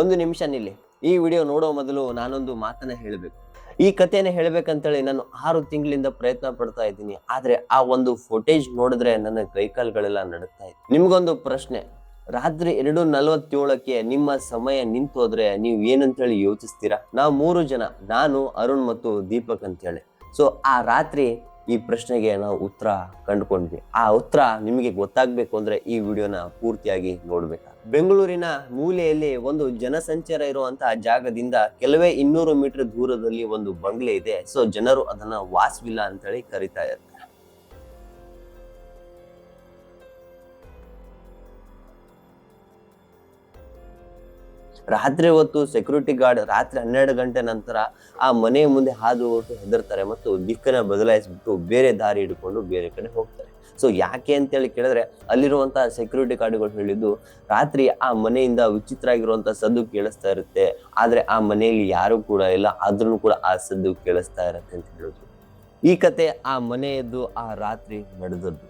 ಒಂದು ನಿಮಿಷ ನಿಲ್ಲಿ. ಈ ವಿಡಿಯೋ ನೋಡೋ ಮೊದಲು ನಾನೊಂದು ಮಾತನ್ನ ಹೇಳಬೇಕು. ಈ ಕಥೆನ ಹೇಳ್ಬೇಕಂತೇಳಿ ನಾನು 6 ತಿಂಗಳಿಂದ ಪ್ರಯತ್ನ ಪಡ್ತಾ ಇದ್ದೀನಿ. ಆದ್ರೆ ಆ ಒಂದು ಫುಟೇಜ್ ನೋಡಿದ್ರೆ ನನ್ನ ಕೈಕಾಲ್ಗಳೆಲ್ಲ ನಡುಗ್ತಾ ಇದೆ. ನಿಮ್ಗೊಂದು ಪ್ರಶ್ನೆ, ರಾತ್ರಿ 2:47ಕ್ಕೆ ನಿಮ್ಮ ಸಮಯ ನಿಂತೋದ್ರೆ ನೀವು ಏನಂತೇಳಿ ಯೋಚಿಸ್ತೀರಾ? ನಾವು 3 ಜನ, ನಾನು, ಅರುಣ್ ಮತ್ತು ದೀಪಕ್ ಅಂತೇಳಿ. ಸೊ ಆ ರಾತ್ರಿ ಈ ಪ್ರಶ್ನೆಗೆ ನಾವು ಉತ್ತರ ಕಂಡುಕೊಂಡ್ವಿ. ಆ ಉತ್ತರ ನಿಮಗೆ ಗೊತ್ತಾಗ್ಬೇಕು ಅಂದ್ರೆ ಈ ವಿಡಿಯೋನ ಪೂರ್ತಿಯಾಗಿ ನೋಡ್ಬೇಕು. ಬೆಂಗಳೂರಿನ ಮೂಲೆಯಲ್ಲಿ ಒಂದು ಜನಸಂಚಾರ ಇರುವಂತಹ ಜಾಗದಿಂದ ಕೆಲವೇ 200 ಮೀಟರ್ ದೂರದಲ್ಲಿ ಒಂದು ಬಂಗ್ಲೆ ಇದೆ. ಸೊ ಜನರು ಅದನ್ನ ವಾಸ್ ವಿಲ್ಲಾ ಅಂತೇಳಿ ಕರೀತಾ ಇರ್ತಾರೆ. ರಾತ್ರಿ ಹೊತ್ತು ಸೆಕ್ಯೂರಿಟಿ ಗಾರ್ಡ್ ರಾತ್ರಿ 12 ಗಂಟೆ ನಂತರ ಆ ಮನೆಯ ಮುಂದೆ ಹಾದು ಹೋಗಿ ಹೆದರ್ತಾರೆ ಮತ್ತು ದಿಕ್ಕನ್ನ ಬದಲಾಯಿಸ್ಬಿಟ್ಟು ಬೇರೆ ದಾರಿ ಹಿಡ್ಕೊಂಡು ಬೇರೆ ಕಡೆ ಹೋಗ್ತಾರೆ. ಸೊ ಯಾಕೆ ಅಂತೇಳಿ ಕೇಳಿದ್ರೆ ಅಲ್ಲಿರುವಂತಹ ಸೆಕ್ಯೂರಿಟಿ ಗಾರ್ಡ್ಗಳು ಹೇಳಿದ್ದು, ರಾತ್ರಿ ಆ ಮನೆಯಿಂದ ವಿಚಿತ್ರ ಆಗಿರುವಂತಹ ಸದ್ದು ಕೇಳಿಸ್ತಾ ಇರುತ್ತೆ, ಆದ್ರೆ ಆ ಮನೆಯಲ್ಲಿ ಯಾರು ಕೂಡ ಇಲ್ಲ, ಆದ್ರೂ ಕೂಡ ಆ ಸದ್ದು ಕೇಳಿಸ್ತಾ ಇರುತ್ತೆ ಅಂತ ಹೇಳಿದ್ರು. ಈ ಕತೆ ಆ ಮನೆಯದ್ದು ಆ ರಾತ್ರಿ ನಡೆದದ್ದು.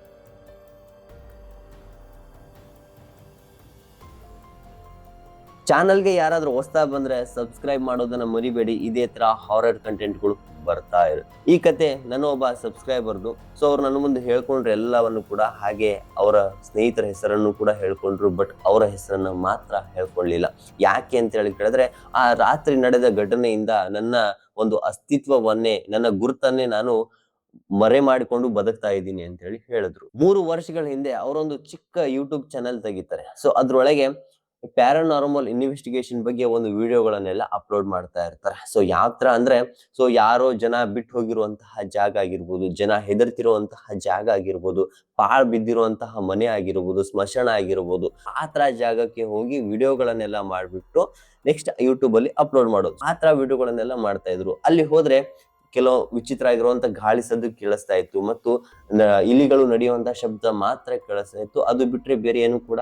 ಚಾನಲ್ಗೆ ಯಾರಾದ್ರೂ ಹೊಸ್ತಾ ಬಂದ್ರೆ ಸಬ್ಸ್ಕ್ರೈಬ್ ಮಾಡೋದನ್ನ ಮರಿಬೇಡಿ. ಇದೇ ತರ ಹಾರರ್ ಕಂಟೆಂಟ್ಗಳು ಬರ್ತಾ ಇರುತ್ತೆ. ಈ ಕತೆ ನನ್ನ ಒಬ್ಬ ಸಬ್ಸ್ಕ್ರೈಬರ್ದು. ಸೊ ಅವ್ರು ನನ್ನ ಮುಂದೆ ಹೇಳ್ಕೊಂಡ್ರು ಎಲ್ಲವನ್ನು ಕೂಡ, ಹಾಗೆ ಅವರ ಸ್ನೇಹಿತರ ಹೆಸರನ್ನು ಕೂಡ ಹೇಳ್ಕೊಂಡ್ರು. ಬಟ್ ಅವರ ಹೆಸರನ್ನ ಮಾತ್ರ ಹೇಳ್ಕೊಳ್ಳಿಲ್ಲ. ಯಾಕೆ ಅಂತ ಹೇಳಿ ಕೇಳಿದ್ರೆ, ಆ ರಾತ್ರಿ ನಡೆದ ಘಟನೆಯಿಂದ ನನ್ನ ಒಂದು ಅಸ್ತಿತ್ವವನ್ನೇ, ನನ್ನ ಗುರುತನ್ನೇ ನಾನು ಮರೆ ಮಾಡಿಕೊಂಡು ಬದುಕ್ತಾ ಇದ್ದೀನಿ ಅಂತ ಹೇಳಿ ಹೇಳಿದ್ರು. 3 ವರ್ಷಗಳ ಹಿಂದೆ ಅವರೊಂದು ಚಿಕ್ಕ ಯೂಟ್ಯೂಬ್ ಚಾನೆಲ್ ತೆಗಿತಾರೆ. ಸೊ ಅದ್ರೊಳಗೆ ಪ್ಯಾರಾನಾರ್ಮಲ್ ಇನ್ವೆಸ್ಟಿಗೇಷನ್ ಬಗ್ಗೆ ಒಂದು ವಿಡಿಯೋಗಳನ್ನೆಲ್ಲ ಅಪ್ಲೋಡ್ ಮಾಡ್ತಾ ಇರ್ತಾರೆ. ಸೊ ಯಾವ ತರ ಅಂದ್ರೆ, ಸೊ ಯಾರೋ ಜನ ಬಿಟ್ಟು ಹೋಗಿರುವಂತಹ ಜಾಗ ಆಗಿರ್ಬೋದು, ಜನ ಹೆದರ್ತಿರುವಂತಹ ಜಾಗ ಆಗಿರ್ಬೋದು, ಪಾಳ್ ಬಿದ್ದಿರುವಂತಹ ಮನೆ ಆಗಿರ್ಬೋದು, ಸ್ಮಶಾನ ಆಗಿರ್ಬೋದು, ಆ ತರ ಜಾಗಕ್ಕೆ ಹೋಗಿ ವಿಡಿಯೋಗಳನ್ನೆಲ್ಲ ಮಾಡ್ಬಿಟ್ಟು ನೆಕ್ಸ್ಟ್ ಯೂಟ್ಯೂಬ್ ಅಲ್ಲಿ ಅಪ್ಲೋಡ್ ಮಾಡೋದು. ಆ ತರ ವಿಡಿಯೋಗಳನ್ನೆಲ್ಲ ಮಾಡ್ತಾ ಇದ್ರು. ಅಲ್ಲಿ ಹೋದ್ರೆ ಕೆಲವು ವಿಚಿತ್ರ ಆಗಿರುವಂತ ಗಾಳಿ ಸದ್ದು ಕೇಳಿಸ್ತಾ ಇತ್ತು ಮತ್ತು ಇಲಿಗಳು ನಡೆಯುವಂತ ಶಬ್ದ ಮಾತ್ರ ಕೇಳಿಸ್ತಾ ಇತ್ತು. ಅದು ಬಿಟ್ರೆ ಬೇರೆ ಏನು ಕೂಡ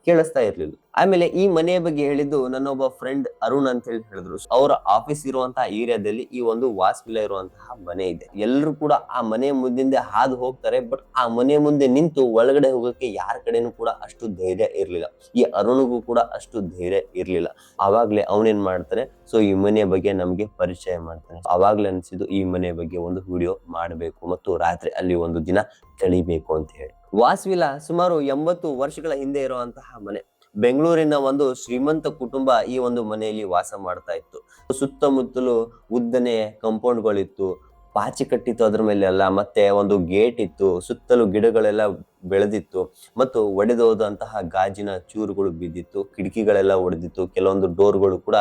ಕೇಳಿಸ್ತಾ ಇರ್ಲಿಲ್ಲ. ಆಮೇಲೆ ಈ ಮನೆಯ ಬಗ್ಗೆ ಹೇಳಿದ್ದು ನನ್ನೊಬ್ಬ ಫ್ರೆಂಡ್ ಅರುಣ್ ಅಂತ ಹೇಳಿ ಹೇಳಿದ್ರು. ಅವರ ಆಫೀಸ್ ಇರುವಂತಹ ಏರಿಯಾದಲ್ಲಿ ಈ ಒಂದು ವಾಸ್ ವಿಲ್ಲಾ ಇರುವಂತಹ ಮನೆ ಇದೆ. ಎಲ್ಲರೂ ಕೂಡ ಆ ಮನೆ ಮುಂದೆ ಹಾದು ಹೋಗ್ತಾರೆ. ಬಟ್ ಆ ಮನೆ ಮುಂದೆ ನಿಂತು ಒಳಗಡೆ ಹೋಗಕ್ಕೆ ಯಾರ ಕಡೆನೂ ಕೂಡ ಅಷ್ಟು ಧೈರ್ಯ ಇರ್ಲಿಲ್ಲ. ಈ ಅರುಣ್ಗೂ ಕೂಡ ಅಷ್ಟು ಧೈರ್ಯ ಇರ್ಲಿಲ್ಲ. ಅವಾಗ್ಲೇ ಅವನೇನ್ ಮಾಡ್ತಾನೆ, ಸೊ ಈ ಮನೆಯ ಬಗ್ಗೆ ನಮ್ಗೆ ಪರಿಚಯ ಮಾಡ್ತಾನೆ. ಅವಾಗ್ಲೇ ಅನ್ಸಿದ್ದು ಈ ಮನೆಯ ಬಗ್ಗೆ ಒಂದು ವಿಡಿಯೋ ಮಾಡಬೇಕು ಮತ್ತು ರಾತ್ರಿ ಅಲ್ಲಿ ಒಂದು ದಿನ ಕಳಿಬೇಕು ಅಂತ ಹೇಳಿ. ವಾಸ್ ವಿಲ್ಲಾ ಸುಮಾರು 80 ವರ್ಷಗಳ ಹಿಂದೆ ಇರುವಂತಹ ಮನೆ. ಬೆಂಗಳೂರಿನ ಒಂದು ಶ್ರೀಮಂತ ಕುಟುಂಬ ಈ ಒಂದು ಮನೆಯಲ್ಲಿ ವಾಸ ಮಾಡ್ತಾ ಇತ್ತು. ಸುತ್ತಮುತ್ತಲು ಉದ್ದನೆ ಕಾಂಪೌಂಡ್ಗಳಿತ್ತು, ಪಾಚಿ ಕಟ್ಟಿತ್ತು ಅದ್ರ ಮೇಲೆ ಎಲ್ಲ, ಮತ್ತೆ ಒಂದು ಗೇಟ್ ಇತ್ತು, ಸುತ್ತಲೂ ಗಿಡಗಳೆಲ್ಲ ಬೆಳೆದಿತ್ತು ಮತ್ತು ಒಡೆದೋದಂತಹ ಗಾಜಿನ ಚೂರುಗಳು ಬಿದ್ದಿತ್ತು, ಕಿಟಕಿಗಳೆಲ್ಲ ಒಡೆದಿತ್ತು, ಕೆಲವೊಂದು ಡೋರ್ಗಳು ಕೂಡ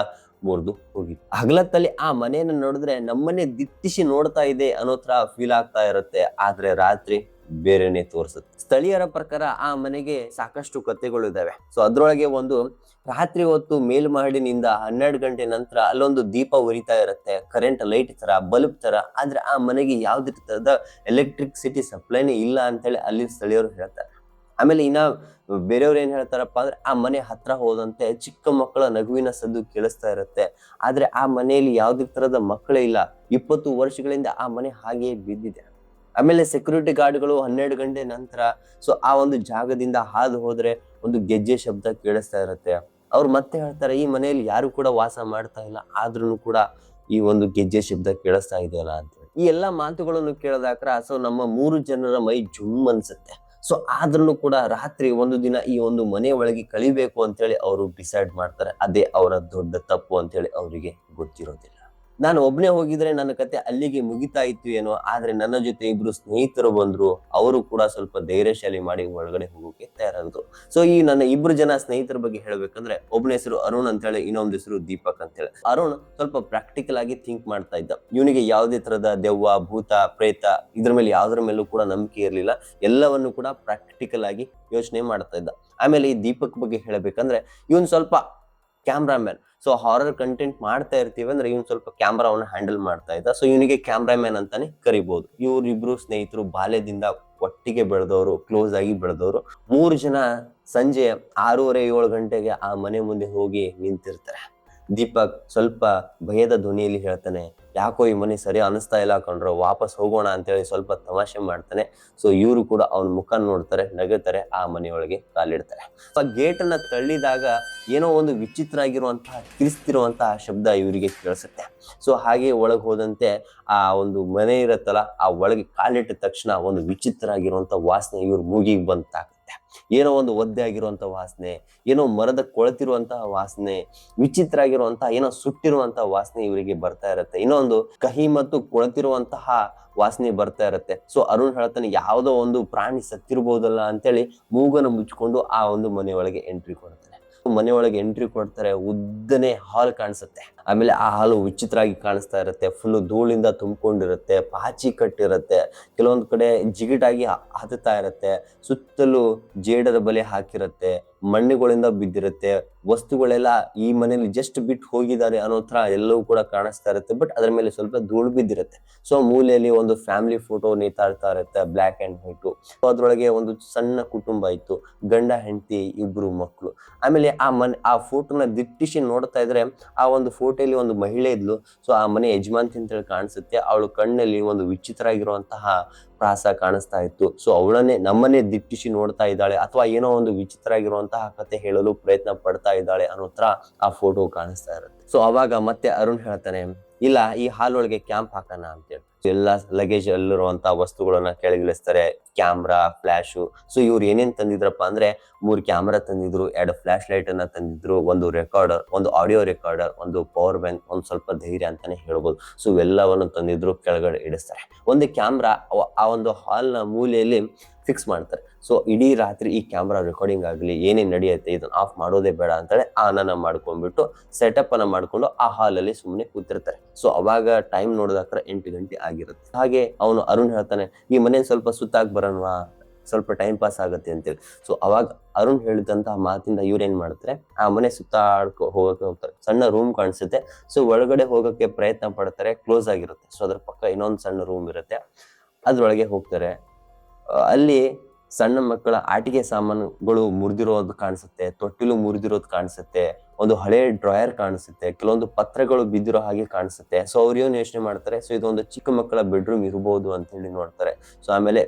ಮುರಿದು ಹೋಗಿತ್ತು. ಹಗಲತ್ತಲ್ಲಿ ಆ ಮನೆಯನ್ನ ನೋಡಿದ್ರೆ ನಮ್ಮನೆ ದಿಟ್ಟಿಸಿ ನೋಡ್ತಾ ಇದೆ ಅನ್ನೋ ತರ ಫೀಲ್ ಆಗ್ತಾ ಇರುತ್ತೆ. ಆದ್ರೆ ರಾತ್ರಿ ಬೇರೆನೆ ತೋರಿಸುತ್ತೆ. ಸ್ಥಳೀಯರ ಪ್ರಕಾರ ಆ ಮನೆಗೆ ಸಾಕಷ್ಟು ಕಥೆಗಳು ಇದಾವೆ. ಸೊ ಅದ್ರೊಳಗೆ ಒಂದು, ರಾತ್ರಿ ಹೊತ್ತು ಮೇಲ್ಮಹಡಿನಿಂದ 12 ಗಂಟೆ ನಂತರ ಅಲ್ಲೊಂದು ದೀಪ ಉರಿತಾ ಇರುತ್ತೆ, ಕರೆಂಟ್ ಲೈಟ್ ತರ, ಬಲ್ಬ್ ತರ. ಆದ್ರೆ ಆ ಮನೆಗೆ ಯಾವ್ದೇ ತರದ ಎಲೆಕ್ಟ್ರಿಸಿಟಿ ಸಪ್ಲೈನೇ ಇಲ್ಲ ಅಂತ ಹೇಳಿ ಅಲ್ಲಿ ಸ್ಥಳೀಯರು ಹೇಳ್ತಾರೆ. ಆಮೇಲೆ ಇನ್ನ ಬೇರೆಯವ್ರು ಏನ್ ಹೇಳ್ತಾರಪ್ಪ ಅಂದ್ರೆ, ಆ ಮನೆ ಹತ್ರ ಹೋದಂತೆ ಚಿಕ್ಕ ಮಕ್ಕಳ ನಗುವಿನ ಸದ್ದು ಕೇಳಿಸ್ತಾ ಇರುತ್ತೆ. ಆದ್ರೆ ಆ ಮನೆಯಲ್ಲಿ ಯಾವ್ದೇ ತರದ ಮಕ್ಕಳೇ ಇಲ್ಲ. 20 ವರ್ಷಗಳಿಂದ ಆ ಮನೆ ಹಾಗೆಯೇ ಬಿದ್ದಿದೆ. ಆಮೇಲೆ ಸೆಕ್ಯೂರಿಟಿ ಗಾರ್ಡ್ಗಳು 12 ಗಂಟೆ ನಂತರ ಸೊ ಆ ಒಂದು ಜಾಗದಿಂದ ಹಾದು ಹೋದ್ರೆ ಒಂದು ಗೆಜ್ಜೆ ಶಬ್ದ ಕೇಳಿಸ್ತಾ ಇರುತ್ತೆ. ಅವ್ರು ಮತ್ತೆ ಹೇಳ್ತಾರೆ, ಈ ಮನೆಯಲ್ಲಿ ಯಾರು ಕೂಡ ವಾಸ ಮಾಡ್ತಾ ಇಲ್ಲ, ಆದ್ರೂ ಕೂಡ ಈ ಒಂದು ಗೆಜ್ಜೆ ಶಬ್ದ ಕೇಳಿಸ್ತಾ ಇದೆಯಲ್ಲ ಅಂತ ಹೇಳಿ. ಈ ಎಲ್ಲಾ ಮಾತುಗಳನ್ನು ಕೇಳಿದಾಗ ಸೊ ನಮ್ಮ 3 ಜನರ ಮೈ ಜುಮ್ ಅನ್ಸುತ್ತೆ. ಸೊ ಆದ್ರೂ ಕೂಡ ರಾತ್ರಿ ಒಂದು ದಿನ ಈ ಒಂದು ಮನೆ ಒಳಗೆ ಕಳಿಬೇಕು ಅಂತ ಹೇಳಿ ಅವರು ಡಿಸೈಡ್ ಮಾಡ್ತಾರೆ. ಅದೇ ಅವರ ದೊಡ್ಡ ತಪ್ಪು ಅಂತ ಹೇಳಿ ಅವರಿಗೆ ಗೊತ್ತಿರೋದಿಲ್ಲ. ನಾನು ಒಬ್ನೇ ಹೋಗಿದ್ರೆ ನನ್ನ ಕತೆ ಅಲ್ಲಿಗೆ ಮುಗಿತಾ ಇತ್ತು ಏನೋ, ಆದ್ರೆ ನನ್ನ ಜೊತೆ ಇಬ್ರು ಸ್ನೇಹಿತರು ಬಂದ್ರು. ಅವರು ಕೂಡ ಸ್ವಲ್ಪ ಧೈರ್ಯಶಾಲಿ ಮಾಡಿ ಒಳಗಡೆ ಹೋಗೋಕೆ ತಯಾರಾದ್ರು. ಸೊ ಈ ನನ್ನ 2 ಜನ ಸ್ನೇಹಿತರ ಬಗ್ಗೆ ಹೇಳ್ಬೇಕಂದ್ರೆ, ಒಬ್ಬನ ಹೆಸರು ಅರುಣ್ ಅಂತ ಹೇಳಿ, ಇನ್ನೊಂದ್ ಹೆಸರು ದೀಪಕ್ ಅಂತ ಹೇಳಿ. ಅರುಣ್ ಸ್ವಲ್ಪ ಪ್ರಾಕ್ಟಿಕಲ್ ಆಗಿ ಥಿಂಕ್ ಮಾಡ್ತಾ ಇದ್ದ. ಇವನಿಗೆ ಯಾವುದೇ ತರದ ದೆವ್ವ, ಭೂತ, ಪ್ರೇತ ಇದ್ರ ಮೇಲೆ ಯಾವ್ದ್ರ ಮೇಲೂ ಕೂಡ ನಂಬಿಕೆ ಇರ್ಲಿಲ್ಲ. ಎಲ್ಲವನ್ನು ಕೂಡ ಪ್ರಾಕ್ಟಿಕಲ್ ಆಗಿ ಯೋಚನೆ ಮಾಡ್ತಾ ಇದ್ದ. ಆಮೇಲೆ ಈ ದೀಪಕ್ ಬಗ್ಗೆ ಹೇಳ್ಬೇಕಂದ್ರೆ, ಇವನ್ ಸ್ವಲ್ಪ ಕ್ಯಾಮ್ರಾಮ್ಯಾನ್. ಸೊ ಹಾರರ್ ಕಂಟೆಂಟ್ ಮಾಡ್ತಾ ಇರ್ತೀವಿ ಅಂದ್ರೆ ಇವ್ನು ಸ್ವಲ್ಪ ಕ್ಯಾಮ್ರಾವನ್ನ ಹ್ಯಾಂಡಲ್ ಮಾಡ್ತಾ ಇದ್ದ. ಸೊ ಇವನಿಗೆ ಕ್ಯಾಮ್ರಾಮ್ಯಾನ್ ಅಂತಾನೆ ಕರಿಬಹುದು. ಇವ್ರಿಬ್ರು ಸ್ನೇಹಿತರು ಬಾಲ್ಯದಿಂದ ಒಟ್ಟಿಗೆ ಬೆಳೆದವರು, ಕ್ಲೋಸ್ ಆಗಿ ಬೆಳೆದವರು. 3 ಜನ ಸಂಜೆ 6:30-7 ಗಂಟೆಗೆ ಆ ಮನೆ ಮುಂದೆ ಹೋಗಿ ನಿಂತಿರ್ತಾರೆ. ದೀಪಕ್ ಸ್ವಲ್ಪ ಭಯದ ಧ್ವನಿಯಲ್ಲಿ ಹೇಳ್ತಾನೆ, ಯಾಕೋ ಈ ಮನೆ ಸರಿ ಅನಿಸ್ತಾ ಇಲ್ಲ ಕಣ್ರೋ, ವಾಪಸ್ ಹೋಗೋಣ ಅಂತೇಳಿ ಸ್ವಲ್ಪ ತಮಾಷೆ ಮಾಡ್ತಾನೆ. ಸೊ ಇವರು ಕೂಡ ಅವನ ಮುಖ ನೋಡ್ತಾರೆ, ನಗುತ್ತಾರೆ, ಆ ಮನೆಯೊಳಗೆ ಕಾಲಿಡ್ತಾರೆ. ಆ ಗೇಟ್ ಅನ್ನ ತಳ್ಳಿದಾಗ ಏನೋ ಒಂದು ವಿಚಿತ್ರ ಆಗಿರುವಂತಹ ಕಿರಿಸ್ತಿರುವಂತಹ ಶಬ್ದ ಇವರಿಗೆ ಕೇಳಿಸುತ್ತೆ. ಸೊ ಹಾಗೆ ಒಳಗೆ ಹೋದಂತೆ ಆ ಒಂದು ಮನೆ ಇರತ್ತಲ್ಲ, ಆ ಒಳಗೆ ಕಾಲಿಟ್ಟ ತಕ್ಷಣ ಒಂದು ವಿಚಿತ್ರ ಆಗಿರುವಂತ ವಾಸನೆ ಇವ್ರ ಮೂಗಿಗೆ ಬಂದ್ ತಾಕುತ್ತೆ. ಏನೋ ಒಂದು ಒದ್ದೆ ಆಗಿರುವಂತ ವಾಸನೆ, ಏನೋ ಮರದ ಕೊಳತಿರುವಂತಹ ವಾಸನೆ, ವಿಚಿತ್ರ ಆಗಿರುವಂತಹ ಏನೋ ಸುಟ್ಟಿರುವಂತಹ ವಾಸನೆ ಇವರಿಗೆ ಬರ್ತಾ ಇರುತ್ತೆ. ಇನ್ನೊಂದು ಕಹಿ ಮತ್ತು ಕೊಳತಿರುವಂತಹ ವಾಸನೆ ಬರ್ತಾ ಇರುತ್ತೆ. ಸೊ ಅರುಣ್ ಹೇಳ್ತಾನೆ ಯಾವುದೋ ಒಂದು ಪ್ರಾಣಿ ಸತ್ತಿರ್ಬೋದಲ್ಲ ಅಂತೇಳಿ ಮೂಗನ್ನು ಮುಚ್ಕೊಂಡು ಆ ಒಂದು ಮನೆಯೊಳಗೆ ಎಂಟ್ರಿ ಕೊಡ್ತಾನೆ. ಮನೆಯೊಳಗೆ ಎಂಟ್ರಿ ಕೊಡ್ತಾರೆ. ಉದ್ದನೆ ಹಾಲ್ ಕಾಣಿಸುತ್ತೆ. ಆಮೇಲೆ ಆ ಹಾಲು ವಿಚಿತ್ರ ಆಗಿ ಕಾಣಿಸ್ತಾ ಇರುತ್ತೆ. ಫುಲ್ ಧೂಳಿಂದ ತುಂಬಿಕೊಂಡಿರುತ್ತೆ, ಪಾಚಿ ಕಟ್ಟಿರುತ್ತೆ, ಕೆಲವೊಂದು ಕಡೆ ಜಿಗಿಟಾಗಿ ಹತ್ತುತ್ತಾ ಇರುತ್ತೆ, ಸುತ್ತಲೂ ಜೇಡದ ಬಲೆ ಹಾಕಿರುತ್ತೆ, ಮಣ್ಣುಗಳಿಂದ ಬಿದ್ದಿರುತ್ತೆ, ವಸ್ತುಗಳೆಲ್ಲ ಈ ಮನೇಲಿ ಜಸ್ಟ್ ಬಿಟ್ಟು ಹೋಗಿದ್ದಾರೆ ಅನ್ನೋ ತರ ಎಲ್ಲವೂ ಕೂಡ ಕಾಣಿಸ್ತಾ ಇರುತ್ತೆ. ಬಟ್ ಅದ್ರ ಮೇಲೆ ಸ್ವಲ್ಪ ಧೂಳು ಬಿದ್ದಿರುತ್ತೆ. ಸೊ ಮೂಲೆಯಲ್ಲಿ ಒಂದು ಫ್ಯಾಮಿಲಿ ಫೋಟೋ ನೇತಾಡ್ತಾ ಇರುತ್ತೆ, ಬ್ಲ್ಯಾಕ್ ಅಂಡ್ ವೈಟ್. ಸೊ ಅದ್ರೊಳಗೆ ಒಂದು ಸಣ್ಣ ಕುಟುಂಬ ಇತ್ತು, ಗಂಡ ಹೆಂಡತಿ, ಇಬ್ರು ಮಕ್ಕಳು. ಆಮೇಲೆ ಆ ಫೋಟೋನ ದಿಟ್ಟಿಸಿ ನೋಡ್ತಾ ಇದ್ರೆ ಆ ಒಂದು ಫೋಟೋಲಿ ಒಂದು ಮಹಿಳೆ ಇದ್ಲು. ಸೊ ಆ ಮನೆ ಯಜಮಾಂತಿ ಅಂತೇಳಿ ಕಾಣಿಸುತ್ತೆ. ಅವಳು ಕಣ್ಣಲ್ಲಿ ಒಂದು ವಿಚಿತ್ರ ಆಗಿರುವಂತಹ ಪ್ರಾಸ ಕಾಣಿಸ್ತಾ ಇತ್ತು. ಸೊ ಅವಳನ್ನೇ ನಮ್ಮನ್ನೇ ದಿಟ್ಟಿಸಿ ನೋಡ್ತಾ ಇದ್ದಾಳೆ, ಅಥವಾ ಏನೋ ಒಂದು ವಿಚಿತ್ರ ಆಗಿರುವಂತಹ ಕತೆ ಹೇಳಲು ಪ್ರಯತ್ನ ಪಡ್ತಾ ಇದ್ದಾಳೆ ಅನ್ನೋ ತರ ಆ ಫೋಟೋ ಕಾಣಿಸ್ತಾ ಇರುತ್ತೆ. ಸೊ ಅವಾಗ ಮತ್ತೆ ಅರುಣ್ ಹೇಳ್ತಾನೆ, ಇಲ್ಲ ಈ ಹಾಲ್ ಒಳಗೆ ಕ್ಯಾಂಪ್ ಹಾಕೋಣ ಅಂತೇಳಿ. ಎಲ್ಲ ಲಗೇಜ್ ಅಲ್ಲಿರುವಂತ ವಸ್ತುಗಳನ್ನ ಕೆಳಗಿಳಿಸ್ತಾರೆ, ಕ್ಯಾಮ್ರಾ, ಫ್ಲಾಶು. ಸೊ ಇವ್ರು ಏನೇನ್ ತಂದಿದ್ರಪ್ಪ ಅಂದ್ರೆ 3 ಕ್ಯಾಮ್ರಾ ತಂದಿದ್ರು, 2 ಫ್ಲಾಶ್ ಲೈಟ್ ಅನ್ನ ತಂದಿದ್ರು, ಒಂದು ರೆಕಾರ್ಡರ್, ಒಂದು ಆಡಿಯೋ ರೆಕಾರ್ಡರ್, ಒಂದು ಪವರ್ ಬ್ಯಾಂಕ್, ಒಂದು ಸ್ವಲ್ಪ ಧೈರ್ಯ ಅಂತಾನೆ ಹೇಳ್ಬೋದು. ಸೊ ಇವೆಲ್ಲವನ್ನು ತಂದಿದ್ರು, ಕೆಳಗಡೆ ಇಡಿಸ್ತಾರೆ. ಒಂದು ಕ್ಯಾಮ್ರಾ ಆ ಒಂದು ಹಾಲ್ ನ ಮೂಲೆಯಲ್ಲಿ ಫಿಕ್ಸ್ ಮಾಡ್ತಾರೆ. ಸೊ ಇಡೀ ರಾತ್ರಿ ಈ ಕ್ಯಾಮ್ರಾ ರೆಕಾರ್ಡಿಂಗ್ ಆಗಲಿ, ಏನೇನ್ ನಡೆಯುತ್ತೆ ಇದನ್ನ ಆಫ್ ಮಾಡೋದೇ ಬೇಡ ಅಂತೇಳಿ ಆನ್ ಮಾಡ್ಕೊಂಡ್ಬಿಟ್ಟು ಸೆಟಪ್ ಅನ್ನ ಮಾಡ್ಕೊಂಡು ಆ ಹಾಲ್ ಅಲ್ಲಿ ಸುಮ್ಮನೆ ಕೂತಿರ್ತಾರೆ. ಸೊ ಅವಾಗ ಟೈಮ್ ನೋಡಿದಾಕ್ರೆ 8 ಗಂಟೆ ಆಗಿರುತ್ತೆ. ಹಾಗೆ ಅವನು ಅರುಣ್ ಹೇಳ್ತಾನೆ, ಈ ಮನೆ ಸ್ವಲ್ಪ ಸುತ್ತಾಕ್ ಬರೋಣವಾ, ಸ್ವಲ್ಪ ಟೈಮ್ ಪಾಸ್ ಆಗುತ್ತೆ ಅಂತೇಳಿ. ಸೊ ಅವಾಗ ಅರುಣ್ ಹೇಳಿದಂತಹ ಮಾತಿಂದ ಇವ್ರೇನ್ ಮಾಡ್ತಾರೆ, ಆ ಮನೆ ಸುತ್ತಾಡ್ಕೊ ಹೋಗ್ತಾರೆ. ಸಣ್ಣ ರೂಮ್ ಕಾಣಿಸುತ್ತೆ. ಸೊ ಒಳಗಡೆ ಹೋಗಕ್ಕೆ ಪ್ರಯತ್ನ ಪಡ್ತಾರೆ, ಕ್ಲೋಸ್ ಆಗಿರುತ್ತೆ. ಸೊ ಅದ್ರ ಪಕ್ಕ ಇನ್ನೊಂದು ಸಣ್ಣ ರೂಮ್ ಇರುತ್ತೆ, ಅದ್ರೊಳಗೆ ಹೋಗ್ತಾರೆ. ಅಲ್ಲಿ ಸಣ್ಣ ಮಕ್ಕಳ ಆಟಿಕೆ ಸಾಮಾನುಗಳು ಮುರಿದಿರೋದು ಕಾಣಿಸುತ್ತೆ, ತೊಟ್ಟಿಲು ಮುರಿದಿರೋದು ಕಾಣಿಸುತ್ತೆ, ಒಂದು ಹಳೆ ಡ್ರಾಯರ್ ಕಾಣಿಸುತ್ತೆ, ಕೆಲವೊಂದು ಪತ್ರಗಳು ಬಿದ್ದಿರೋ ಹಾಗೆ ಕಾಣಿಸುತ್ತೆ. ಸೊ ಅವ್ರು ಏನ್ ಯೋಚನೆ ಮಾಡ್ತಾರೆ, ಸೊ ಇದೊಂದು ಚಿಕ್ಕ ಮಕ್ಕಳ ಬೆಡ್ರೂಮ್ ಇರ್ಬೋದು ಅಂತ ಹೇಳಿ ನೋಡ್ತಾರೆ. ಸೊ ಆಮೇಲೆ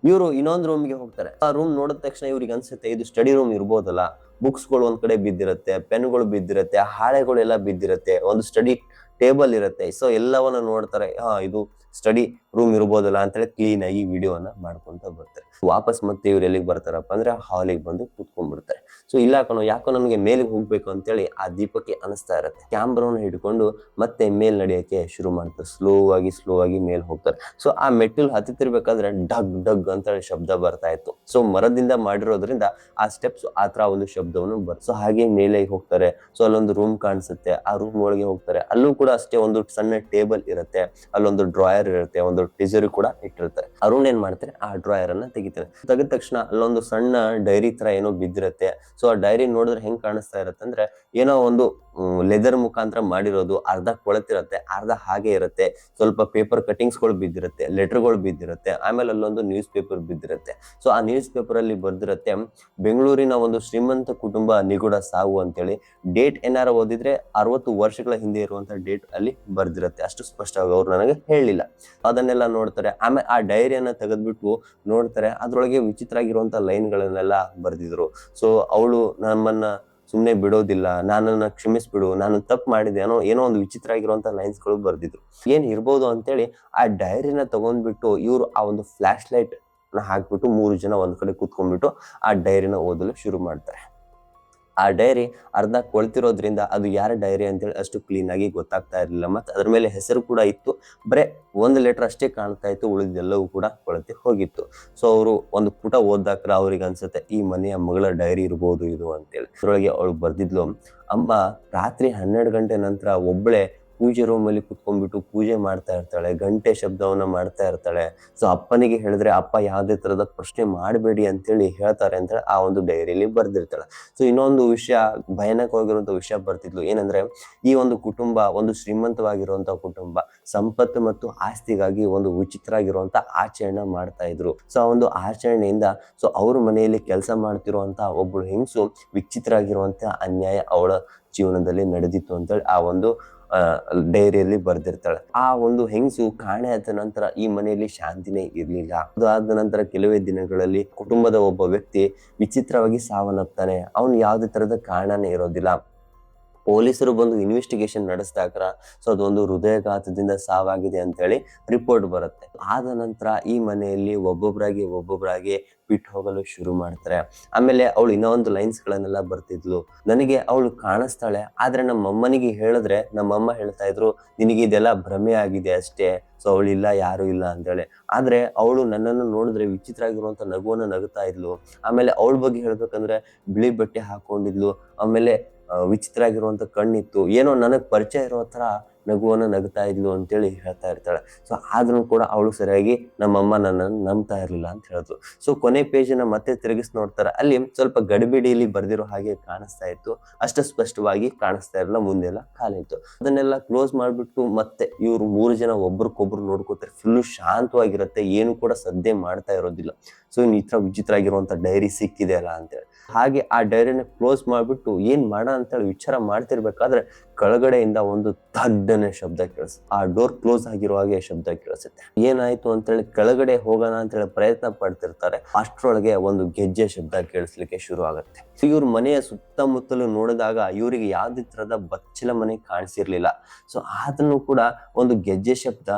ಇವರು ಇನ್ನೊಂದು ರೂಮ್ಗೆ ಹೋಗ್ತಾರೆ. ಆ ರೂಮ್ ನೋಡಿದ ತಕ್ಷಣ ಇವ್ರಿಗೆ ಅನ್ಸುತ್ತೆ ಇದು ಸ್ಟಡಿ ರೂಮ್ ಇರ್ಬೋದಲ್ಲ. ಬುಕ್ಸ್ಗಳು ಒಂದ್ ಕಡೆ ಬಿದ್ದಿರುತ್ತೆ, ಪೆನ್ಗಳು ಬಿದ್ದಿರುತ್ತೆ, ಹಾಳೆಗಳೆಲ್ಲ ಬಿದ್ದಿರುತ್ತೆ, ಒಂದು ಸ್ಟಡಿ ಟೇಬಲ್ ಇರುತ್ತೆ. ಸೊ ಎಲ್ಲವನ್ನ ನೋಡ್ತಾರೆ, ಇದು ಸ್ಟಡಿ ರೂಮ್ ಇರ್ಬೋದಲ್ಲ ಅಂತೇಳಿ ಕ್ಲೀನ್ ಆಗಿ ವಿಡಿಯೋನ ಮಾಡ್ಕೊಂತ ಬರ್ತಾರೆ. ವಾಪಸ್ ಮತ್ತೆ ಇವ್ರು ಎಲ್ಲಿಗೆ ಬರ್ತಾರಪ್ಪ ಅಂದ್ರೆ ಹಾಲಿಗೆ ಬಂದು ಕೂತ್ಕೊಂಡ್ಬಿಡ್ತಾರೆ. ಸೊ ಇಲ್ಲ ಕಣೋ, ಯಾಕೋ ನಮ್ಗೆ ಮೇಲಿಗೆ ಹೋಗ್ಬೇಕು ಅಂತೇಳಿ ಆ ದೀಪಕ್ಕೆ ಅನಿಸ್ತಾ ಇರುತ್ತೆ. ಕ್ಯಾಮ್ರಾನ ಹಿಡ್ಕೊಂಡು ಮತ್ತೆ ಮೇಲ್ ನಡೆಯಕ್ಕೆ ಶುರು ಮಾಡ್ತಾರೆ. ಸ್ಲೋ ಆಗಿ ಮೇಲ್ ಹೋಗ್ತಾರೆ. ಸೊ ಆ ಮೆಟ್ಟಿಲು ಹತ್ತಿರ್ಬೇಕಾದ್ರೆ ಡಗ್ ಡಗ್ ಅಂತ ಶಬ್ದ ಬರ್ತಾ ಇತ್ತು. ಸೊ ಮರದಿಂದ ಮಾಡಿರೋದ್ರಿಂದ ಆ ಸ್ಟೆಪ್ಸ್ ಆತರ ಒಂದು ಶಬ್ದವನ್ನು ಸೊ ಹಾಗೆ ಮೇಲೆ ಹೋಗ್ತಾರೆ. ಸೊ ಅಲ್ಲೊಂದು ರೂಮ್ ಕಾಣಿಸುತ್ತೆ, ಆ ರೂಮ್ ಒಳಗೆ ಹೋಗ್ತಾರೆ. ಅಲ್ಲೂ ಕೂಡ ಅಷ್ಟೇ ಒಂದು ಸಣ್ಣ ಟೇಬಲ್ ಇರುತ್ತೆ, ಅಲ್ಲೊಂದು ಡ್ರಾಯರ್ ಇರುತ್ತೆ, ಒಂದು ಟಿಜರ್ ಕೂಡ ಇಟ್ಟಿರ್ತಾರೆ. ಅರುಣ್ ಏನ್ ಮಾಡ್ತಾರೆ, ಆ ಡ್ರಾಯರ್ ಅನ್ನ ತೆಗಿದ ತಕ್ಷಣ ಅಲ್ಲೊಂದು ಸಣ್ಣ ಡೈರಿ ತರ ಏನೋ ಬಿದ್ದಿರುತ್ತೆ. ಸೊ ಆ ಡೈರಿ ನೋಡಿದ್ರೆ ಹೆಂಗ್ ಕಾಣಿಸ್ತಾ ಇರುತ್ತೆ ಅಂದ್ರೆ ಏನೋ ಒಂದು ಲೆದರ್ ಮುಖಾಂತರ ಮಾಡಿರೋದು, ಅರ್ಧ ಕೊಳತಿರುತ್ತೆ, ಅರ್ಧ ಹಾಗೆ ಇರುತ್ತೆ. ಸ್ವಲ್ಪ ಪೇಪರ್ ಕಟಿಂಗ್ಸ್ ಗಳು ಬಿದ್ದಿರುತ್ತೆ, ಲೆಟರ್ಗಳು ಬಿದ್ದಿರುತ್ತೆ, ಆಮೇಲೆ ಅಲ್ಲೊಂದು ನ್ಯೂಸ್ ಪೇಪರ್ ಬಿದ್ದಿರುತ್ತೆ. ಸೊ ಆ ನ್ಯೂಸ್ ಪೇಪರ್ ಅಲ್ಲಿ ಬರ್ದಿರುತ್ತೆ, ಬೆಂಗಳೂರಿನ ಒಂದು ಶ್ರೀಮಂತ ಕುಟುಂಬ ನಿಗೂಢ ಸಾವು ಅಂತೇಳಿ. ಡೇಟ್ ಏನಾರ ಓದಿದ್ರೆ 60 ವರ್ಷಗಳ ಹಿಂದೆ ಇರುವಂತ ಡೇಟ್ ಅಲ್ಲಿ ಬರ್ದಿರುತ್ತೆ. ಅಷ್ಟು ಸ್ಪಷ್ಟವಾಗಿ ಅವ್ರು ನನಗೆ ಹೇಳಿಲ್ಲ. ಅದನ್ನೆಲ್ಲ ನೋಡ್ತಾರೆ. ಆಮೇಲೆ ಆ ಡೈರಿಯನ್ನ ತೆಗೆದ್ಬಿಟ್ಟು ನೋಡ್ತಾರೆ, ಅದ್ರೊಳಗೆ ವಿಚಿತ್ರ ಆಗಿರುವಂತ ಲೈನ್ಗಳನ್ನೆಲ್ಲ ಬರ್ದಿದ್ರು. ಸೊ ಅವಳು ನಮ್ಮನ್ನ ಸುಮ್ನೆ ಬಿಡೋದಿಲ್ಲ, ನನ್ನನ್ನ ಕ್ಷಮಿಸ್ಬಿಡು, ನಾನು ತಪ್ಪು ಮಾಡಿದೆ ಏನೋ ಒಂದು ವಿಚಿತ್ರ ಆಗಿರುವಂತ ಲೈನ್ಸ್ ಗಳು ಬರ್ದಿದ್ರು. ಏನ್ ಇರ್ಬೋದು ಅಂತೇಳಿ ಆ ಡೈರಿನ ತಗೊಂಡ್ಬಿಟ್ಟು ಇವ್ರು ಆ ಒಂದು ಫ್ಲಾಶ್ ಲೈಟ್ ನ ಹಾಕ್ಬಿಟ್ಟು 3 ಜನ ಒಂದ್ ಕಡೆ ಕೂತ್ಕೊಂಡ್ಬಿಟ್ಟು ಆ ಡೈರಿನ ಓದಲು ಶುರು ಮಾಡ್ತಾರೆ. ಆ ಡೈರಿ ಅರ್ಧ ಕೊಳ್ತಿರೋದ್ರಿಂದ ಅದು ಯಾರ ಡೈರಿ ಅಂತೇಳಿ ಅಷ್ಟು ಕ್ಲೀನ್ ಆಗಿ ಗೊತ್ತಾಗ್ತಾ ಇರ್ಲಿಲ್ಲ. ಮತ್ತೆ ಅದ್ರ ಮೇಲೆ ಹೆಸರು ಕೂಡ ಇತ್ತು, ಬರೇ 1 ಲೆಟರ್ ಅಷ್ಟೇ ಕಾಣ್ತಾ ಇತ್ತು, ಉಳಿದೆಲ್ಲವೂ ಕೂಡ ಕೊಳತೆ ಹೋಗಿತ್ತು. ಸೊ ಅವರು ಒಂದು ಪುಟ ಓದಾಕ್ರ ಅವ್ರಿಗೆ ಅನ್ಸುತ್ತೆ, ಈ ಮನೆಯ ಮಗಳ ಡೈರಿ ಇರ್ಬೋದು ಇದು ಅಂತೇಳಿ. ಅದ್ರೊಳಗೆ ಅವಳು ಬರ್ದಿದ್ಲು, ಅಮ್ಮ ರಾತ್ರಿ 12 ಗಂಟೆ ನಂತರ ಒಬ್ಬಳೆ ಪೂಜೆ ರೂಮ್ ಅಲ್ಲಿ ಕುತ್ಕೊಂಡ್ಬಿಟ್ಟು ಪೂಜೆ ಮಾಡ್ತಾ ಇರ್ತಾಳೆ, ಗಂಟೆ ಶಬ್ದವನ್ನ ಮಾಡ್ತಾ ಇರ್ತಾಳೆ. ಸೊ ಅಪ್ಪನಿಗೆ ಹೇಳಿದ್ರೆ ಅಪ್ಪ ಯಾವುದೇ ತರದ ಪ್ರಶ್ನೆ ಮಾಡಬೇಡಿ ಅಂತೇಳಿ ಹೇಳ್ತಾರೆ ಅಂತ ಆ ಒಂದು ಡೈರಿಯಲ್ಲಿ ಬರ್ದಿರ್ತಾಳೆ. ಸೊ ಇನ್ನೊಂದು ವಿಷಯ, ಭಯಾನಕವಾಗಿರುವಂತ ವಿಷಯ ಬರ್ತಿದ್ಲು, ಏನಂದ್ರೆ ಈ ಒಂದು ಕುಟುಂಬ ಒಂದು ಶ್ರೀಮಂತವಾಗಿರುವಂತ ಕುಟುಂಬ, ಸಂಪತ್ತು ಮತ್ತು ಆಸ್ತಿಗಾಗಿ ಒಂದು ವಿಚಿತ್ರ ಆಗಿರುವಂತ ಆಚರಣೆ ಮಾಡ್ತಾ ಇದ್ರು. ಸೊ ಆ ಒಂದು ಆಚರಣೆಯಿಂದ ಸೊ ಅವ್ರ ಮನೆಯಲ್ಲಿ ಕೆಲಸ ಮಾಡ್ತಿರುವಂತ ಒಬ್ಬಳು ಹೆಂಗಸು ವಿಚಿತ್ರ ಆಗಿರುವಂತ ಅನ್ಯಾಯ ಅವಳ ಜೀವನದಲ್ಲಿ ನಡೆದಿತ್ತು ಅಂತೇಳಿ ಆ ಒಂದು ಡೈರಿಯಲ್ಲಿ ಬರ್ದಿರ್ತಾಳೆ. ಆ ಒಂದು ಹೆಂಗಸು ಕಾಣೆ ಆದ ನಂತರ ಈ ಮನೆಯಲ್ಲಿ ಶಾಂತಿನೇ ಇರ್ಲಿಲ್ಲ. ಅದಾದ ನಂತರ ಕೆಲವೇ ದಿನಗಳಲ್ಲಿ ಕುಟುಂಬದ ಒಬ್ಬ ವ್ಯಕ್ತಿ ವಿಚಿತ್ರವಾಗಿ ಸಾವನ್ನಪ್ತಾನೆ. ಅವನು ಯಾವುದೇ ತರದ ಕಾರಣನೇ ಇರೋದಿಲ್ಲ. ಪೊಲೀಸರು ಬಂದು ಇನ್ವೆಸ್ಟಿಗೇಷನ್ ನಡೆಸಿದಾಗ ಸೊ ಅದೊಂದು ಹೃದಯಘಾತದಿಂದ ಸಾವಾಗಿದೆ ಅಂತ ಹೇಳಿ ರಿಪೋರ್ಟ್ ಬರುತ್ತೆ. ಆದ ನಂತರ ಈ ಮನೆಯಲ್ಲಿ ಒಬ್ಬೊಬ್ಬರಾಗಿ ಬಿಟ್ಟು ಹೋಗಲು ಶುರು ಮಾಡ್ತಾರೆ. ಆಮೇಲೆ ಅವಳು ಇನ್ನೊಂದು ಲೈನ್ಸ್ ಗಳನ್ನೆಲ್ಲ ಬರ್ತಿದ್ಲು, ನನಗೆ ಅವಳು ಕಾಣಿಸ್ತಾಳೆ, ಆದ್ರೆ ನಮ್ಮಮ್ಮನಿಗೆ ಹೇಳಿದ್ರೆ ನಮ್ಮಮ್ಮ ಹೇಳ್ತಾ ಇದ್ರು ನಿನಗೆ ಇದೆಲ್ಲ ಭ್ರಮೆ ಆಗಿದೆ ಅಷ್ಟೇ, ಸೊ ಅವಳಿಲ್ಲ, ಯಾರು ಇಲ್ಲ ಅಂತೇಳಿ. ಆದ್ರೆ ಅವಳು ನನ್ನನ್ನು ನೋಡಿದ್ರೆ ವಿಚಿತ್ರ ಆಗಿರುವಂತ ನಗುವನ್ನ ನಗುತ್ತಾ ಇದ್ಲು. ಆಮೇಲೆ ಅವಳ ಬಗ್ಗೆ ಹೇಳ್ಬೇಕಂದ್ರೆ ಬಿಳಿ ಬಟ್ಟೆ ಹಾಕೊಂಡಿದ್ಲು, ಆಮೇಲೆ ವಿಚಿತ್ರ ಆಗಿರುವಂತ ಕಣ್ಣಿತ್ತು, ಏನೋ ನನಗ್ ಪರಿಚಯ ಇರೋ ತರ ನಗುವನ್ನ ನಗ್ತಾ ಇದ್ಲು ಅಂತೇಳಿ ಹೇಳ್ತಾ ಇರ್ತಾಳೆ. ಸೊ ಆದ್ರೂ ಕೂಡ ಅವಳು ಸರಿಯಾಗಿ ನಮ್ಮಮ್ಮ ನನ್ನನ್ನು ನಂಬ್ತಾ ಇರ್ಲಿಲ್ಲ ಅಂತ ಹೇಳಿದ್ರು. ಸೊ ಕೊನೆ ಪೇಜನ್ನ ಮತ್ತೆ ತಿರುಗಿಸಿ ನೋಡ್ತಾರೆ, ಅಲ್ಲಿ ಸ್ವಲ್ಪ ಗಡಿಬಿಡಿಯಲ್ಲಿ ಬರ್ದಿರೋ ಹಾಗೆ ಕಾಣಿಸ್ತಾ ಇತ್ತು, ಅಷ್ಟು ಸ್ಪಷ್ಟವಾಗಿ ಕಾಣಿಸ್ತಾ ಇರಲಿಲ್ಲ, ಮುಂದೆಲ್ಲ ಖಾಲಿ ಇತ್ತು. ಅದನ್ನೆಲ್ಲ ಕ್ಲೋಸ್ ಮಾಡ್ಬಿಟ್ಟು ಮತ್ತೆ ಇವ್ರು 3 ಜನ ಒಬ್ರಿಗೊಬ್ರು ನೋಡ್ಕೋತಾರೆ. ಫುಲ್ಲು ಶಾಂತವಾಗಿರುತ್ತೆ, ಏನು ಕೂಡ ಸದ್ದೆ ಮಾಡ್ತಾ ಇರೋದಿಲ್ಲ. ಸೊ ಇನ್ನು ಈ ತರ ವಿಚಿತ್ರ ಆಗಿರುವಂತ ಡೈರಿ ಸಿಕ್ಕಿದೆ ಅಲ್ಲ ಅಂತೇಳಿ ಹಾಗೆ ಆ ಡೈರಿನ ಕ್ಲೋಸ್ ಮಾಡ್ಬಿಟ್ಟು ಏನ್ ಮಾಡ ಅಂತೇಳಿ ವಿಚಾರ ಮಾಡ್ತಿರ್ಬೇಕಾದ್ರೆ ಕೆಳಗಡೆಯಿಂದ ಒಂದು ಥಡ್ಡನೆ ಶಬ್ದ ಕೇಳಿಸುತ್ತೆ. ಆ ಡೋರ್ ಕ್ಲೋಸ್ ಆಗಿರೋ ಹಾಗೆ ಶಬ್ದ ಕೇಳಿಸುತ್ತೆ. ಏನಾಯ್ತು ಅಂತೇಳಿ ಕೆಳಗಡೆ ಹೋಗೋಣ ಅಂತೇಳಿ ಪ್ರಯತ್ನ ಪಡ್ತಿರ್ತಾರೆ. ಅಷ್ಟ್ರೊಳಗೆ ಒಂದು ಗೆಜ್ಜೆ ಶಬ್ದ ಕೇಳಿಸ್ಲಿಕ್ಕೆ ಶುರು ಆಗುತ್ತೆ. ಇವ್ರ ಮನೆಯ ಸುತ್ತಮುತ್ತಲು ನೋಡಿದಾಗ ಇವರಿಗೆ ಯಾವುದೇ ತರದ ಬಚ್ಚಲ ಮನೆ ಕಾಣಿಸಿರ್ಲಿಲ್ಲ. ಸೊ ಆದ್ರೂ ಕೂಡ ಒಂದು ಗೆಜ್ಜೆ ಶಬ್ದ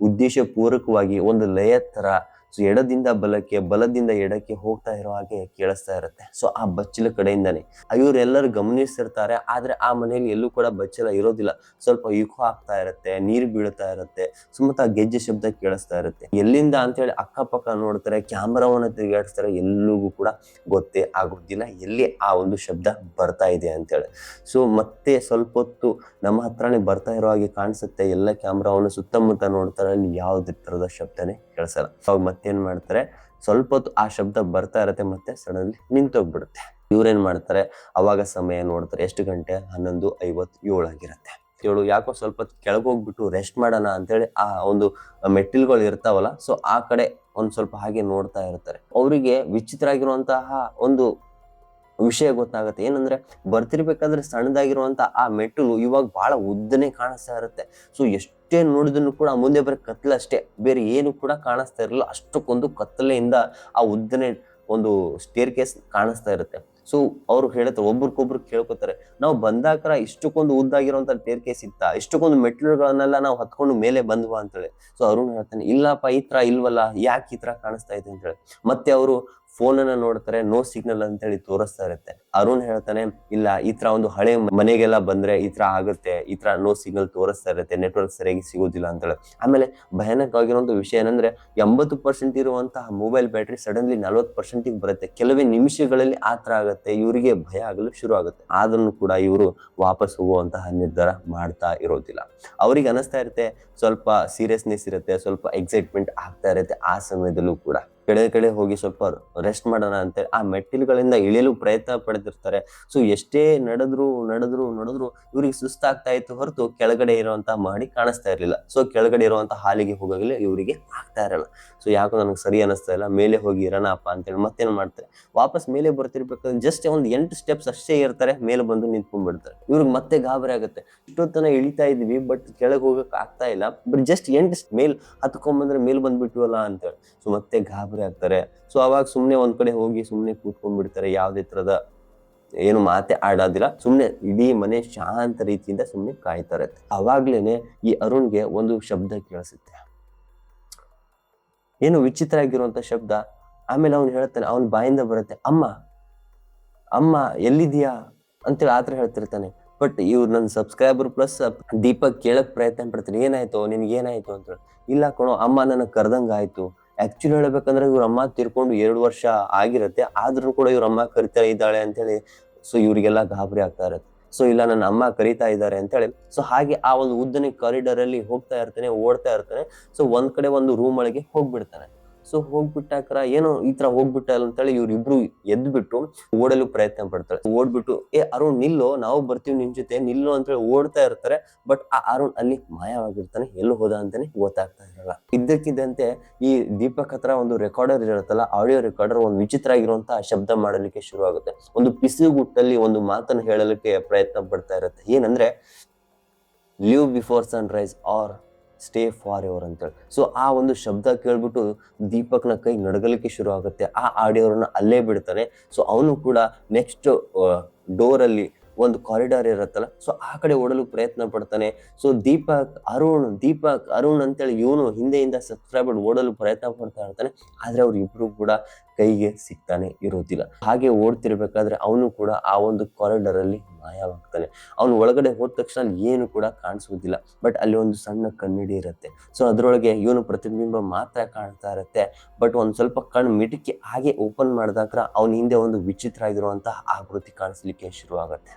ಉದ್ದೇಶ ಪೂರ್ವಕವಾಗಿ ಒಂದು ಲಯ ತರ ಸೊ ಎಡದಿಂದ ಬಲಕ್ಕೆ, ಬಲದಿಂದ ಎಡಕ್ಕೆ ಹೋಗ್ತಾ ಇರೋ ಹಾಗೆ ಕೇಳಿಸ್ತಾ ಇರುತ್ತೆ. ಸೊ ಆ ಬಚ್ಚಲ ಕಡೆಯಿಂದಾನೆ ಇವರೆಲ್ಲರೂ ಗಮನಿಸ್ತಿರ್ತಾರೆ. ಆದ್ರೆ ಆ ಮನೆಯಲ್ಲಿ ಎಲ್ಲೂ ಕೂಡ ಬಚ್ಚಲ ಇರೋದಿಲ್ಲ. ಸ್ವಲ್ಪ ಇಕೋ ಆಗ್ತಾ ಇರುತ್ತೆ, ನೀರು ಬೀಳ್ತಾ ಇರುತ್ತೆ, ಸುಮ್ಮತ ಗೆಜ್ಜೆ ಶಬ್ದ ಕೇಳಿಸ್ತಾ ಇರುತ್ತೆ. ಎಲ್ಲಿಂದ ಅಂತ ಹೇಳಿ ಅಕ್ಕಪಕ್ಕ ನೋಡ್ತಾರೆ, ಕ್ಯಾಮ್ರಾವನ್ನ ತಿರುಗಾಡಿಸ್ತಾರೆ, ಎಲ್ಲರಿಗೂ ಕೂಡ ಗೊತ್ತೇ ಆಗೋದಿಲ್ಲ ಎಲ್ಲಿ ಆ ಒಂದು ಶಬ್ದ ಬರ್ತಾ ಇದೆ ಅಂತೇಳಿ. ಸೊ ಮತ್ತೆ ಸ್ವಲ್ಪ ಹೊತ್ತು ನಮ್ಮ ಹತ್ರನೇ ಬರ್ತಾ ಇರೋ ಹಾಗೆ ಕಾಣಿಸುತ್ತೆ. ಎಲ್ಲ ಕ್ಯಾಮ್ರಾವನ್ನು ಸುತ್ತಮುತ್ತ ನೋಡ್ತಾರೆ, ಅಲ್ಲಿ ಯಾವುದೇ ತರದ ಶಬ್ದನೇ ಕೇಳಿಸಲ್ಲ. ಅವಾಗ ಮತ್ತೇನ್ ಮಾಡ್ತಾರೆ, ಸ್ವಲ್ಪ ಹೊತ್ತು ಆ ಶಬ್ದ ಬರ್ತಾ ಇರತ್ತೆ, ಮತ್ತೆ ಸಡನ್ಲಿ ನಿಂತೋಗ್ಬಿಡುತ್ತೆ. ಇವ್ರೇನ್ ಮಾಡ್ತಾರೆ, ಅವಾಗ ಸಮಯ ನೋಡ್ತಾರೆ, ಎಷ್ಟು ಗಂಟೆ, 11:57 ಆಗಿರತ್ತೆ. ಇವಳು ಯಾಕೋ ಸ್ವಲ್ಪ ಕೆಳಗೋಗ್ಬಿಟ್ಟು ರೆಸ್ಟ್ ಮಾಡೋಣ ಅಂತೇಳಿ ಆ ಒಂದು ಮೆಟ್ಟಿಲುಗಳು ಇರ್ತಾವಲ್ಲ, ಸೊ ಆ ಕಡೆ ಒಂದ್ ಸ್ವಲ್ಪ ಹಾಗೆ ನೋಡ್ತಾ ಇರ್ತಾರೆ. ಅವರಿಗೆ ವಿಚಿತ್ರ ಆಗಿರುವಂತಹ ಒಂದು ವಿಷಯ ಗೊತ್ತಾಗುತ್ತೆ. ಏನಂದ್ರೆ ಬರ್ತಿರ್ಬೇಕಾದ್ರೆ ಸಣ್ಣದಾಗಿರುವಂತ ಆ ಮೆಟ್ಟಿಲು ಇವಾಗ ಬಹಳ ಉದ್ದನೆ ಕಾಣಿಸ್ತಾ ಇರುತ್ತೆ. ಸೊ ಎಷ್ಟೇ ನೋಡಿದ್ರು ಕೂಡ ಮುಂದೆ ಬರೀ ಕತ್ತಲಷ್ಟೇ, ಬೇರೆ ಏನು ಕೂಡ ಕಾಣಿಸ್ತಾ ಇರಲಿಲ್ಲ. ಅಷ್ಟಕ್ಕೊಂದು ಕತ್ತಲೆಯಿಂದ ಆ ಉದ್ದನೆ ಒಂದು ಸ್ಟೇರ್ ಕೇಸ್ ಕಾಣಿಸ್ತಾ ಇರುತ್ತೆ. ಸೊ ಅವ್ರು ಹೇಳ್ತಾರೆ, ಒಬ್ರಿಗೊಬ್ರು ಕೇಳ್ಕೊತಾರೆ, ನಾವು ಬಂದಾಕರ ಇಷ್ಟಕ್ಕೊಂದು ಉದ್ದಾಗಿರುವಂತ ಸ್ಟೇರ್ ಕೇಸ್ ಇತ್ತ, ಇಷ್ಟಕ್ಕೊಂದು ಮೆಟ್ಟಿಲುಗಳನ್ನೆಲ್ಲ ನಾವು ಹತ್ಕೊಂಡು ಮೇಲೆ ಬಂದ್ವಾ ಅಂತೇಳಿ. ಸೊ ಅರುಣ್ ಹೇಳ್ತಾನೆ, ಇಲ್ಲಪ್ಪ ಈ ತರ ಇಲ್ವಲ್ಲ, ಯಾಕೆ ಈ ತರ ಕಾಣಿಸ್ತಾ ಇದೆ ಅಂತ ಹೇಳಿ. ಮತ್ತೆ ಅವರು ಫೋನನ್ನ ನೋಡ್ತಾರೆ, ನೋ ಸಿಗ್ನಲ್ ಅಂತೇಳಿ ತೋರಿಸ್ತಾ ಇರುತ್ತೆ. ಅರುಣ್ ಹೇಳ್ತಾನೆ, ಇಲ್ಲ ಈ ತರ ಒಂದು ಹಳೆ ಮನೆಗೆಲ್ಲ ಬಂದ್ರೆ ಈ ತರ ಆಗುತ್ತೆ, ಈ ತರ ನೋ ಸಿಗ್ನಲ್ ತೋರಿಸ್ತಾ ಇರುತ್ತೆ, ನೆಟ್ವರ್ಕ್ ಸರಿಯಾಗಿ ಸಿಗೋದಿಲ್ಲ ಅಂತೇಳಿ. ಆಮೇಲೆ ಭಯಾನಕವಾಗಿರುವಂತ ವಿಷಯ ಏನಂದ್ರೆ 80% ಇರುವಂತಹ ಮೊಬೈಲ್ ಬ್ಯಾಟ್ರಿ ಸಡನ್ಲಿ 40% ಬರುತ್ತೆ. ಕೆಲವೇ ನಿಮಿಷಗಳಲ್ಲಿ ಆ ತರ ಆಗುತ್ತೆ. ಇವರಿಗೆ ಭಯ ಆಗಲು ಶುರು ಆಗುತ್ತೆ. ಆದ್ರೂ ಕೂಡ ಇವರು ವಾಪಸ್ ಹೋಗುವಂತಹ ನಿರ್ಧಾರ ಮಾಡ್ತಾ ಇರೋದಿಲ್ಲ. ಅವ್ರಿಗೆ ಅನಿಸ್ತಾ ಇರುತ್ತೆ, ಸ್ವಲ್ಪ ಸೀರಿಯಸ್ನೆಸ್ ಇರುತ್ತೆ, ಸ್ವಲ್ಪ ಎಕ್ಸೈಟ್ಮೆಂಟ್ ಆಗ್ತಾ ಇರುತ್ತೆ. ಆ ಸಮಯದಲ್ಲೂ ಕೂಡ ಕೆಳಗಡೆ ಹೋಗಿ ಸ್ವಲ್ಪ ರೆಸ್ಟ್ ಮಾಡೋಣ ಅಂತೇಳಿ ಆ ಮೆಟ್ಟಿಲುಗಳಿಂದ ಇಳಿಯಲು ಪ್ರಯತ್ನ ಪಡ್ತಿರ್ತಾರೆ. ಸೊ ಎಷ್ಟೇ ನಡೆದ್ರು ಇವ್ರಿಗೆ ಸುಸ್ತಾಗ್ತಾ ಇತ್ತು ಹೊರತು ಕೆಳಗಡೆ ಇರುವಂತಹ ಮಹಡಿ ಕಾಣಿಸ್ತಾ ಇರ್ಲಿಲ್ಲ. ಸೊ ಕೆಳಗಡೆ ಇರುವಂತಹ ಹಾಲಿಗೆ ಹೋಗಲು ಇವರಿಗೆ ಆಗ್ತಾ ಇರಲ್ಲ. ಸೊ ಯಾಕೋ ನನಗೆ ಸರಿ ಅನಿಸ್ತಾ ಇಲ್ಲ, ಮೇಲೆ ಹೋಗಿ ಇರೋಣಪ್ಪ ಅಂತೇಳಿ ಮತ್ತೇನ್ ಮಾಡ್ತಾರೆ, ವಾಪಸ್ ಮೇಲೆ ಬರ್ತಿರ್ಬೇಕಾದ್ರೆ ಜಸ್ಟ್ ಒಂದು 8 ಸ್ಟೆಪ್ಸ್ ಅಷ್ಟೇ ಇರ್ತಾರೆ, ಮೇಲೆ ಬಂದು ನಿಂತ್ಕೊಂಡ್ಬಿಡ್ತಾರೆ. ಇವ್ರಿಗೆ ಮತ್ತೆ ಗಾಬರಿ ಆಗುತ್ತೆ, ಇಷ್ಟೊತ್ತನ ಇಳಿತಾ ಇದೀವಿ ಬಟ್ ಕೆಳಗೆ ಹೋಗಕ್ ಆಗ್ತಾ ಇಲ್ಲ, ಬಟ್ ಜಸ್ಟ್ 8 ಮೇಲ್ ಹತ್ಕೊಂಡ್ಬಂದ್ರೆ ಮೇಲ್ ಬಂದ್ಬಿಟ್ವಲ್ಲ ಅಂತೇಳಿ. ಸೊ ಮತ್ತೆ ಗಾಬರಿ ಆಗ್ತಾರೆ. ಸೊ ಅವಾಗ ಸುಮ್ನೆ ಒಂದ್ ಕಡೆ ಹೋಗಿ ಸುಮ್ನೆ ಕೂತ್ಕೊಂಡ್ಬಿಡ್ತಾರೆ, ಯಾವ್ದೇ ತರದ ಏನು ಮಾತೆ ಆಡೋದಿಲ್ಲ, ಸುಮ್ನೆ ಇಡೀ ಮನೆ ಶಾಂತ ರೀತಿಯಿಂದ ಸುಮ್ನೆ ಕಾಯ್ತಾರೆ. ಅವಾಗ್ಲೇನೆ ಈ ಅರುಣ್ಗೆ ಒಂದು ಶಬ್ದ ಕೇಳಿಸುತ್ತೆ, ಏನು ವಿಚಿತ್ರ ಆಗಿರುವಂತ ಶಬ್ದ. ಆಮೇಲೆ ಅವ್ನು ಹೇಳ್ತಾನೆ, ಅವನ ಬಾಯಿಂದ ಬರುತ್ತೆ, ಅಮ್ಮ ಅಮ್ಮ ಎಲ್ಲಿದ್ಯಾ ಅಂತೇಳಿ ಆತರ ಹೇಳ್ತಿರ್ತಾನೆ. ಬಟ್ ಇವ್ರು ನನ್ನ ಸಬ್ಸ್ಕ್ರೈಬರ್ ಪ್ಲಸ್ ದೀಪಕ್ ಕೇಳಕ್ ಪ್ರಯತ್ನ ಪಡ್ತಾರೆ, ಏನಾಯ್ತು ನಿನ್ಗೆ ಏನಾಯ್ತು ಅಂತ ಹೇಳಿ. ಇಲ್ಲ ಕಣೋ, ಅಮ್ಮ ನನಗ್ ಕರ್ದಂಗ ಆಯ್ತು. ಆಕ್ಚುಲಿ ಹೇಳ್ಬೇಕಂದ್ರೆ ಇವ್ರ ಅಮ್ಮ ತೀರ್ಕೊಂಡು 2 ವರ್ಷ ಆಗಿರತ್ತೆ, ಆದ್ರೂ ಕೂಡ ಇವ್ರ ಅಮ್ಮ ಕರಿತಾ ಇದ್ದಾಳೆ ಅಂತ ಹೇಳಿ. ಸೊ ಇವ್ರಿಗೆಲ್ಲ ಗಾಬರಿ ಆಗ್ತಾ ಇರತ್ತೆ. ಸೊ ಇಲ್ಲ, ನನ್ನ ಅಮ್ಮ ಕರಿತಾ ಇದ್ದಾರೆ ಅಂತ ಹೇಳಿ. ಸೊ ಹಾಗೆ ಆ ಒಂದು ಉದ್ದನೆ ಕಾರಿಡಾರ್ ಅಲ್ಲಿ ಹೋಗ್ತಾ ಇರ್ತಾನೆ, ಓಡ್ತಾ ಇರ್ತಾನೆ. ಸೊ ಒಂದ್ ಕಡೆ ಒಂದು ರೂಮ್ ಒಳಗೆ ಹೋಗ್ಬಿಡ್ತಾನೆ. ಸೊ ಹೋಗ್ಬಿಟ್ಟಾಕ್ರ ಏನೋ ಈ ತರ ಹೋಗ್ಬಿಟ್ಟ ಅಂತೇಳಿ ಇವ್ರಿಬ್ರು ಎದ್ಬಿಟ್ಟು ಓಡಲು ಪ್ರಯತ್ನ ಪಡ್ತಾರೆ. ಓಡ್ಬಿಟ್ಟು, ಅರುಣ್ ನಿಲ್ಲೋ, ನಾವು ಬರ್ತೀವಿ ನಿನ್ ಜೊತೆ, ನಿಲ್ಲೋ ಅಂತೇಳಿ ಓಡ್ತಾ ಇರ್ತಾರೆ. ಬಟ್ ಆ ಅರುಣ್ ಅಲ್ಲಿ ಮಾಯವಾಗಿರ್ತಾನೆ, ಎಲ್ಲಿ ಹೋದ ಅಂತಾನೆ ಗೊತ್ತಾಗ್ತಾ ಇರಲ್ಲ. ಇದ್ದಕ್ಕಿದ್ದಂತೆ ಈ ದೀಪಕ್ ಹತ್ರ ಒಂದು ರೆಕಾರ್ಡರ್ ಇರುತ್ತಲ್ಲ, ಆಡಿಯೋ ರೆಕಾರ್ಡರ್ ಒಂದು ವಿಚಿತ್ರ ಆಗಿರುವಂತಹ ಶಬ್ದ ಮಾಡಲಿಕ್ಕೆ ಶುರು ಆಗುತ್ತೆ. ಒಂದು ಪಿಸುಗುಟ್ಟಲ್ಲಿ ಒಂದು ಮಾತನ್ನು ಹೇಳಲಿಕ್ಕೆ ಪ್ರಯತ್ನ ಪಡ್ತಾ ಇರುತ್ತೆ. ಏನಂದ್ರೆ, live before sun rise or stay for ever ಅಂತೇಳಿ. ಸೊ ಆ ಒಂದು ಶಬ್ದ ಕೇಳ್ಬಿಟ್ಟು ದೀಪಕ್ನ ಕೈ ನಡಗಲಿಕ್ಕೆ ಶುರು ಆಗುತ್ತೆ. ಆ ಆಡಿಯೋರನ್ನ ಅಲ್ಲೇ ಬಿಡ್ತಾನೆ. ಸೊ ಅವನು ಕೂಡ ನೆಕ್ಸ್ಟ್ ಡೋರಲ್ಲಿ ಒಂದು ಕಾರಿಡಾರ್ ಇರುತ್ತಲ್ಲ, ಸೊ ಆ ಕಡೆ ಓಡಲು ಪ್ರಯತ್ನ ಪಡ್ತಾನೆ. ಸೊ ದೀಪಕ್ ಅರುಣ್ ಅಂತೇಳಿ ಇವನು ಹಿಂದೆಯಿಂದ ಸಬ್ಸ್ಕ್ರೈಬರ್ ಓಡಲು ಪ್ರಯತ್ನ ಪಡ್ತಾ ಇರ್ತಾನೆ. ಆದ್ರೆ ಅವ್ರು ಇಬ್ರು ಕೂಡ ಕೈಗೆ ಸಿಗ್ತಾನೆ ಇರೋದಿಲ್ಲ. ಹಾಗೆ ಓಡ್ತಿರ್ಬೇಕಾದ್ರೆ ಅವನು ಕೂಡ ಆ ಒಂದು ಕಾರಿಡಾರ್ ಅಲ್ಲಿ ಮಾಯವಾಗ್ತಾನೆ. ಅವನು ಒಳಗಡೆ ಹೋದ ತಕ್ಷಣ ಏನು ಕೂಡ ಕಾಣಿಸುವುದಿಲ್ಲ. ಬಟ್ ಅಲ್ಲಿ ಒಂದು ಸಣ್ಣ ಕನ್ನಡಿ ಇರುತ್ತೆ. ಸೊ ಅದ್ರೊಳಗೆ ಇವನು ಪ್ರತಿಬಿಂಬ ಮಾತ್ರ ಕಾಣ್ತಾ ಇರುತ್ತೆ. ಬಟ್ ಒಂದ್ ಸ್ವಲ್ಪ ಕಣ್ಣು ಮಿಟಕಿ ಹಾಗೆ ಓಪನ್ ಮಾಡಿದಾಗ ಅವನ ಹಿಂದೆ ಒಂದು ವಿಚಿತ್ರ ಆಗಿರುವಂತಹ ಆಕೃತಿ ಕಾಣಿಸ್ಲಿಕ್ಕೆ ಶುರು ಆಗತ್ತೆ.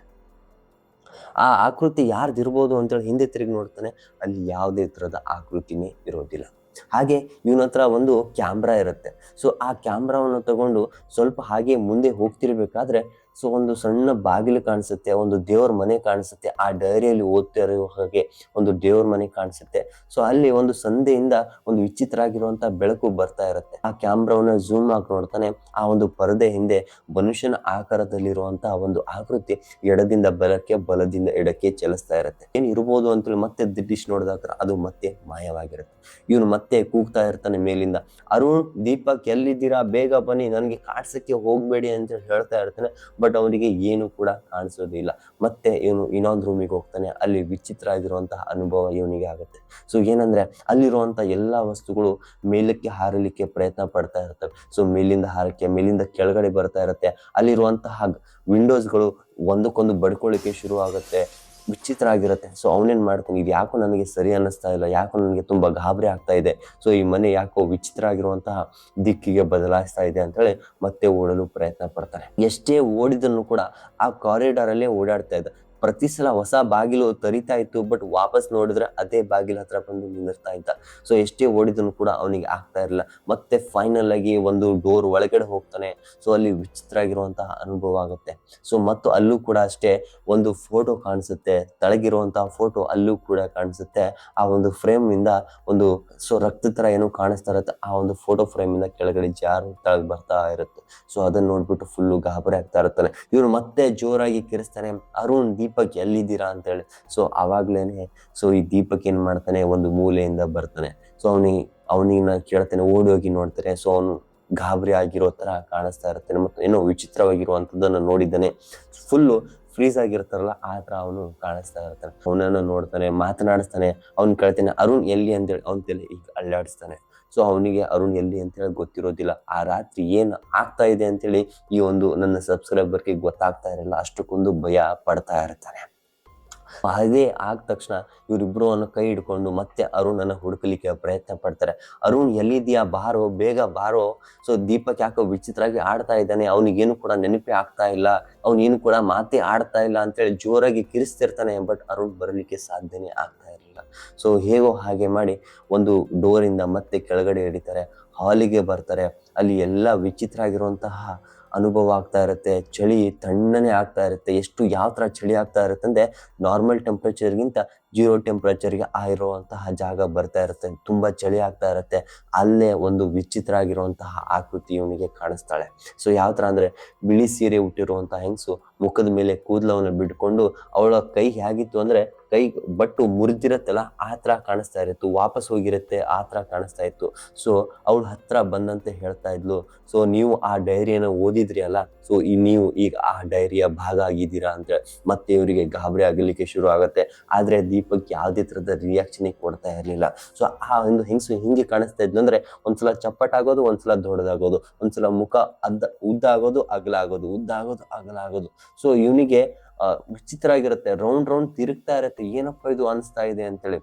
ಆ ಆಕೃತಿ ಯಾರ್ದಿರ್ಬೋದು ಅಂತೇಳಿ ಹಿಂದೆ ತಿರುಗಿ ನೋಡ್ತಾನೆ. ಅಲ್ಲಿ ಯಾವುದೇ ತರದ ಆಕೃತಿನೇ ಇರೋದಿಲ್ಲ. ಹಾಗೆ ಇವನ ಹತ್ರ ಒಂದು ಕ್ಯಾಮ್ರಾ ಇರುತ್ತೆ. ಸೊ ಆ ಕ್ಯಾಮ್ರಾವನ್ನು ತಗೊಂಡು ಸ್ವಲ್ಪ ಹಾಗೆ ಮುಂದೆ ಹೋಗ್ತಿರ್ಬೇಕಾದ್ರೆ ಸೊ ಒಂದು ಸಣ್ಣ ಬಾಗಿಲು ಕಾಣಿಸುತ್ತೆ, ಒಂದು ದೇವ್ರ ಮನೆ ಕಾಣಿಸುತ್ತೆ. ಆ ಡೈರಿಯಲ್ಲಿ ಓದ್ತಾ ಇರೋ ಹಾಗೆ ಒಂದು ದೇವ್ರ ಮನೆ ಕಾಣಿಸುತ್ತೆ. ಸೊ ಅಲ್ಲಿ ಒಂದು ಸಂಧಿಯಿಂದ ಒಂದು ವಿಚಿತ್ರ ಆಗಿರುವಂತಹ ಬೆಳಕು ಬರ್ತಾ ಇರುತ್ತೆ. ಆ ಕ್ಯಾಮ್ರಾವನ್ನ ಝೂಮ್ ಆಗಿ ನೋಡ್ತಾನೆ. ಆ ಒಂದು ಪರದೆ ಹಿಂದೆ ಮನುಷ್ಯನ ಆಕಾರದಲ್ಲಿರುವಂತಹ ಒಂದು ಆಕೃತಿ ಎಡದಿಂದ ಬಲಕ್ಕೆ, ಬಲದಿಂದ ಎಡಕ್ಕೆ ಚಲಿಸ್ತಾ ಇರುತ್ತೆ. ಏನ್ ಇರ್ಬೋದು ಅಂತೇಳಿ ಮತ್ತೆ ದಿಟ್ಟಿಸಿ ನೋಡಿದಾಗ ಅದು ಮತ್ತೆ ಮಾಯವಾಗಿರುತ್ತೆ. ಇವನು ಮತ್ತೆ ಕೂಗ್ತಾ ಇರ್ತಾನೆ ಮೇಲಿಂದ, ಅರುಣ್, ದೀಪಕ್ ಎಲ್ಲಿದ್ದೀರಾ, ಬೇಗ ಬನ್ನಿ, ನನ್ಗೆ ಕಾಡ್ಸಕ್ಕೆ ಹೋಗ್ಬೇಡಿ ಅಂತ ಹೇಳ್ತಾ ಇರ್ತಾನೆ. ಬಟ್ ಅವನಿಗೆ ಏನು ಕೂಡ ಕಾಣಿಸೋದಿಲ್ಲ. ಮತ್ತೆ ಇವನು ಇನ್ನೊಂದು ರೂಮಿಗೆ ಹೋಗ್ತಾನೆ. ಅಲ್ಲಿ ವಿಚಿತ್ರ ಆಗಿರುವಂತಹ ಅನುಭವ ಇವನಿಗೆ ಆಗುತ್ತೆ. ಸೊ ಏನಂದ್ರೆ ಅಲ್ಲಿರುವಂತ ಎಲ್ಲಾ ವಸ್ತುಗಳು ಮೇಲಕ್ಕೆ ಹಾರಲಿಕ್ಕೆ ಪ್ರಯತ್ನ ಪಡ್ತಾ ಇರ್ತವೆ. ಸೊ ಮೇಲಿಂದ ಹಾರಕ್ಕೆ, ಮೇಲಿಂದ ಕೆಳಗಡೆ ಬರ್ತಾ ಇರುತ್ತೆ. ಅಲ್ಲಿರುವಂತಹ ವಿಂಡೋಸ್ಗಳು ಒಂದಕ್ಕೊಂದು ಬಡ್ಕೊಳ್ಳಿಕ್ಕೆ ಶುರು ಆಗುತ್ತೆ. ವಿಚಿತ್ರ ಆಗಿರುತ್ತೆ. ಸೊ ಅವನೇನ್ ಮಾಡ್ತಾನೆ, ಇದು ಯಾಕೋ ನನಗೆ ಸರಿ ಅನ್ನಿಸ್ತಾ ಇಲ್ಲ, ಯಾಕೋ ನನಗೆ ತುಂಬಾ ಗಾಬರಿ ಆಗ್ತಾ ಇದೆ, ಸೊ ಈ ಮನೆ ಯಾಕೋ ವಿಚಿತ್ರ ಆಗಿರುವಂತಹ ದಿಕ್ಕಿಗೆ ಬದಲಾಯಿಸ್ತಾ ಇದೆ ಅಂತ ಹೇಳಿ ಮತ್ತೆ ಓಡಲು ಪ್ರಯತ್ನ ಪಡ್ತಾನೆ. ಎಷ್ಟೇ ಓಡಿದನ್ನು ಕೂಡ ಆ ಕಾರಿಡಾರ್ ಅಲ್ಲೇ ಓಡಾಡ್ತಾ ಇದ್ದ. ಪ್ರತಿ ಸಲ ಹೊಸ ಬಾಗಿಲು ತರಿತಾ ಇತ್ತು. ಬಟ್ ವಾಪಸ್ ನೋಡಿದ್ರೆ ಅದೇ ಬಾಗಿಲ ಹತ್ರ ಬಂದು ನಿಂದಿರ್ತಾ ಇದ್ದ. ಸೊ ಎಷ್ಟೇ ಓಡಿದನು ಕೂಡ ಅವನಿಗೆ ಆಗ್ತಾ ಇರಲಿಲ್ಲ. ಮತ್ತೆ ಫೈನಲ್ ಆಗಿ ಒಂದು ಡೋರ್ ಒಳಗಡೆ ಹೋಗ್ತಾನೆ. ಸೊ ಅಲ್ಲಿ ವಿಚಿತ್ರ ಆಗಿರುವಂತಹ ಅನುಭವ ಆಗುತ್ತೆ. ಸೊ ಮತ್ತು ಅಲ್ಲೂ ಕೂಡ ಅಷ್ಟೇ ಒಂದು ಫೋಟೋ ಕಾಣಿಸುತ್ತೆ. ತಳಗಿರುವಂತಹ ಫೋಟೋ ಅಲ್ಲೂ ಕೂಡ ಕಾಣಿಸುತ್ತೆ. ಆ ಒಂದು ಫ್ರೇಮ್ ಇಂದ ಒಂದು ಸೊ ರಕ್ತ ತರ ಏನೋ ಕಾಣಿಸ್ತಾ ಇರುತ್ತೆ. ಆ ಒಂದು ಫೋಟೋ ಫ್ರೇಮ್ ಇಂದ ಕೆಳಗಡೆ ಜಾರು ತಳಗ್ ಬರ್ತಾ ಇರುತ್ತೆ. ಸೊ ಅದನ್ನ ನೋಡ್ಬಿಟ್ಟು ಫುಲ್ಲು ಗಾಬರಿ ಆಗ್ತಾ ಇರ್ತಾನೆ. ಇವನು ಮತ್ತೆ ಜೋರಾಗಿ ಕಿರಿಸ್ತಾನೆ, ಅರುಣ್, ದೀಪಕ್ ಎಲ್ಲಿದ್ದೀರಾ ಅಂತ ಹೇಳಿ. ಸೊ ಅವಾಗ್ಲೇನೆ ಸೊ ಈ ದೀಪಕ್ ಏನ್ ಮಾಡ್ತಾನೆ, ಒಂದು ಮೂಲೆಯಿಂದ ಬರ್ತಾನೆ. ಸೊ ಅವನಿಗೆ ಕೇಳ್ತಾನೆ, ಓಡಿ ಹೋಗಿ ನೋಡ್ತಾನೆ. ಸೊ ಅವನು ಗಾಬರಿ ಆಗಿರೋ ತರ ಕಾಣಿಸ್ತಾ ಇರ್ತಾನೆ. ಮತ್ತು ಏನೋ ವಿಚಿತ್ರವಾಗಿರುವಂತದ್ದನ್ನ ನೋಡಿದ್ದಾನೆ. ಫುಲ್ಲು ಫ್ರೀಸ್ ಆಗಿರ್ತಾರಲ್ಲ ಆ ತರ ಅವನು ಕಾಣಿಸ್ತಾ ಇರ್ತಾನೆ. ಅವನನ್ನು ನೋಡ್ತಾನೆ, ಮಾತನಾಡಿಸ್ತಾನೆ. ಅವ್ನ್ ಕೇಳ್ತಾನೆ, ಅರುಣ್ ಎಲ್ಲಿ ಅಂತೇಳಿ. ಅವನ ತಲೆ ಈಗ ಅಲ್ಲಾಡಿಸ್ತಾನೆ. ಸೊ ಅವನಿಗೆ ಅರುಣ್ ಎಲ್ಲಿ ಅಂತೇಳಿ ಗೊತ್ತಿರೋದಿಲ್ಲ. ಆ ರಾತ್ರಿ ಏನ್ ಆಗ್ತಾ ಇದೆ ಅಂತೇಳಿ ಈ ಒಂದು ನನ್ನ ಸಬ್ಸ್ಕ್ರೈಬರ್ಗೆ ಗೊತ್ತಾಗ್ತಾ ಇರಲ್ಲ. ಅಷ್ಟಕ್ಕೊಂದು ಭಯ ಪಡ್ತಾ ಇರ್ತಾನೆ. ಅದೇ ಆದ ತಕ್ಷಣ ಇವರಿಬ್ರು ಅವನ ಕೈ ಹಿಡ್ಕೊಂಡು ಮತ್ತೆ ಅರುಣನ ಹುಡುಕಲಿಕ್ಕೆ ಪ್ರಯತ್ನ ಪಡ್ತಾರೆ. ಅರುಣ್ ಎಲ್ಲಿದ್ಯಾ, ಬಾರೋ, ಬೇಗ ಬಾರೋ. ಸೊ ದೀಪಕ್ ಯಾಕೋ ವಿಚಿತ್ರವಾಗಿ ಆಡ್ತಾ ಇದ್ದಾನೆ, ಅವನಿಗೇನು ಕೂಡ ನೆನಪೇ ಆಗ್ತಾ ಇಲ್ಲ, ಅವನೇನು ಕೂಡ ಮಾತೇ ಆಡ್ತಾ ಇಲ್ಲ ಅಂತೇಳಿ ಜೋರಾಗಿ ಕಿರಿಸ್ತಿರ್ತಾನೆ. ಬಟ್ ಅರುಣ್ ಬರಲಿಕ್ಕೆ ಸಾಧ್ಯನೇ ಆಗ್ತಾ ಇರಲಿಲ್ಲ. ಸೊ ಹೇಗೋ ಹಾಗೆ ಮಾಡಿ ಒಂದು ಡೋರಿಂದ ಮತ್ತೆ ಕೆಳಗಡೆ ಹಿಡಿತಾರೆ. ಹಾಲಿಗೆ ಬರ್ತಾರೆ. ಅಲ್ಲಿ ಎಲ್ಲ ವಿಚಿತ್ರ ಆಗಿರುವಂತಹ ಅನುಭವ ಆಗ್ತಾ ಇರುತ್ತೆ. ಚಳಿ ತಣ್ಣನೆ ಆಗ್ತಾ ಇರುತ್ತೆ. ಯಾವ ತರ ಚಳಿ ಆಗ್ತಾ ಇರುತ್ತೆ ಅಂದ್ರೆ ನಾರ್ಮಲ್ ಟೆಂಪರೇಚರ್ಗಿಂತ 0 ಟೆಂಪರೇಚರ್ಗೆ ಇರುವಂತಹ ಜಾಗ ಬರ್ತಾ ಇರುತ್ತೆ. ತುಂಬಾ ಚಳಿ ಆಗ್ತಾ ಇರುತ್ತೆ. ಅಲ್ಲೇ ಒಂದು ವಿಚಿತ್ರ ಆಗಿರುವಂತಹ ಆಕೃತಿ ಇವನಿಗೆ ಕಾಣಿಸ್ತಾಳೆ. ಸೊ ಯಾವ ತರ ಅಂದ್ರೆ ಬಿಳಿ ಸೀರೆ ಹುಟ್ಟಿರುವಂತಹ ಹೆಂಗಸು ಮುಖದ ಮೇಲೆ ಕೂದಲವನ್ನು ಬಿಟ್ಕೊಂಡು, ಅವಳ ಕೈ ಹೇಗಿತ್ತು ಅಂದ್ರೆ ಕೈ ಬಟ್ಟು ಮುರಿದಿರತ್ತಲ್ಲ ಆ ತರ ಕಾಣಿಸ್ತಾ ಇತ್ತು. ವಾಪಸ್ ಹೋಗಿರುತ್ತೆ ಆ ತರ ಕಾಣಿಸ್ತಾ ಇತ್ತು. ಸೊ ಅವಳ ಹತ್ರ ಬಂದಂತೆ ಹೇಳ್ತಾ ಇದ್ಲು, ಸೊ ನೀವು ಆ ಡೈರಿಯನ್ನು ಓದಿದ್ರಿ ಅಲ್ಲ, ಸೊ ನೀವು ಈಗ ಆ ಡೈರಿಯ ಭಾಗ ಆಗಿದ್ದೀರಾ ಅಂತ. ಮತ್ತೆ ಇವರಿಗೆ ಗಾಬರಿ ಆಗಲಿಕ್ಕೆ ಶುರು ಆಗತ್ತೆ. ಆದ್ರೆ ದೀಪಕ್ ಯಾವುದೇ ತರದ ರಿಯಾಕ್ಷನ್ ಕೊಡ್ತಾ ಇರ್ಲಿಲ್ಲ. ಸೊ ಆ ಒಂದು ಹೆಂಗಸು ಹಿಂಗೆ ಕಾಣಿಸ್ತಾ ಇದ್ಲು ಅಂದ್ರೆ ಒಂದ್ಸಲ ಚಪ್ಪಟಾಗೋದು, ಒಂದ್ಸಲ ದೊಡ್ಡದಾಗೋದು, ಒಂದ್ಸಲ ಮುಖ ಉದ್ದ ಆಗೋದು, ಅಗಲ ಆಗೋದು, ಉದ್ದ ಆಗೋದು, ಅಗಲ ಆಗೋದು. ಸೊ ಇವನಿಗೆ ವಿಚಿತ್ರ ಆಗಿರುತ್ತೆ. ರೌಂಡ್ ತಿರುಗ್ತಾ ಇರುತ್ತೆ. ಏನಪ್ಪಾ ಇದು ಅನಿಸ್ತಾ ಇದೆ ಅಂತೇಳಿ.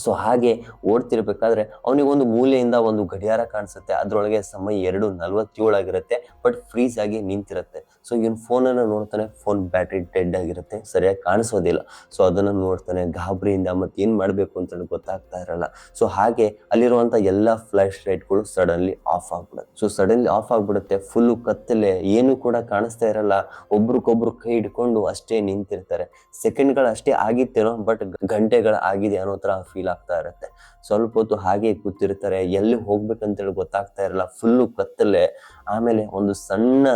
ಸೊ ಹಾಗೆ ಓಡ್ತಿರ್ಬೇಕಾದ್ರೆ ಅವನಿಗೆ ಒಂದು ಮೂಲೆಯಿಂದ ಒಂದು ಗಡಿಯಾರ ಕಾಣಿಸುತ್ತೆ. ಅದ್ರೊಳಗೆ ಸಮಯ 2:47 ಆಗಿರುತ್ತೆ. ಬಟ್ ಫ್ರೀಸ್ ಆಗಿ ನಿಂತಿರುತ್ತೆ. ಸೊ ಇವನ್ ಫೋನನ್ನು ನೋಡ್ತಾನೆ. ಫೋನ್ ಬ್ಯಾಟ್ರಿ ಡೆಡ್ ಆಗಿರುತ್ತೆ, ಸರಿಯಾಗಿ ಕಾಣಿಸೋದಿಲ್ಲ. ಸೊ ಅದನ್ನ ನೋಡ್ತಾನೆ ಗಾಬರಿಯಿಂದ. ಮತ್ತೆ ಏನ್ ಮಾಡ್ಬೇಕು ಅಂತ ಗೊತ್ತಾಗ್ತಾ ಇರಲ್ಲ. ಸೊ ಹಾಗೆ ಅಲ್ಲಿರುವಂತ ಎಲ್ಲಾ ಫ್ಲಾಶ್ ಲೈಟ್ಗಳು ಸಡನ್ಲಿ ಆಫ್ ಆಗ್ಬಿಡುತ್ತೆ. ಸೊ ಸಡನ್ಲಿ ಆಫ್ ಆಗ್ಬಿಡುತ್ತೆ. ಫುಲ್ಲು ಕತ್ತಲೆ, ಏನು ಕೂಡ ಕಾಣಿಸ್ತಾ ಇರಲ್ಲ. ಒಬ್ರಿಗೊಬ್ರು ಕೈ ಹಿಡ್ಕೊಂಡು ಅಷ್ಟೇ ನಿಂತಿರ್ತಾರೆ. ಸೆಕೆಂಡ್ಗಳು ಅಷ್ಟೇ ಆಗಿತ್ತೇನೋ, ಬಟ್ ಗಂಟೆಗಳು ಆಗಿದೆ ಅನ್ನೋ ತರ ಫೀಲ್ ಆಗ್ತಾ ಇರುತ್ತೆ. ಸ್ವಲ್ಪ ಹೊತ್ತು ಹಾಗೆ ಕೂತಿರ್ತಾರೆ. ಎಲ್ಲಿ ಹೋಗ್ಬೇಕಂತೇಳಿ ಗೊತ್ತಾಗ್ತಾ ಇರಲ್ಲ. ಫುಲ್ಲು ಕತ್ತಲೆ. ಆಮೇಲೆ ಒಂದು ಸಣ್ಣ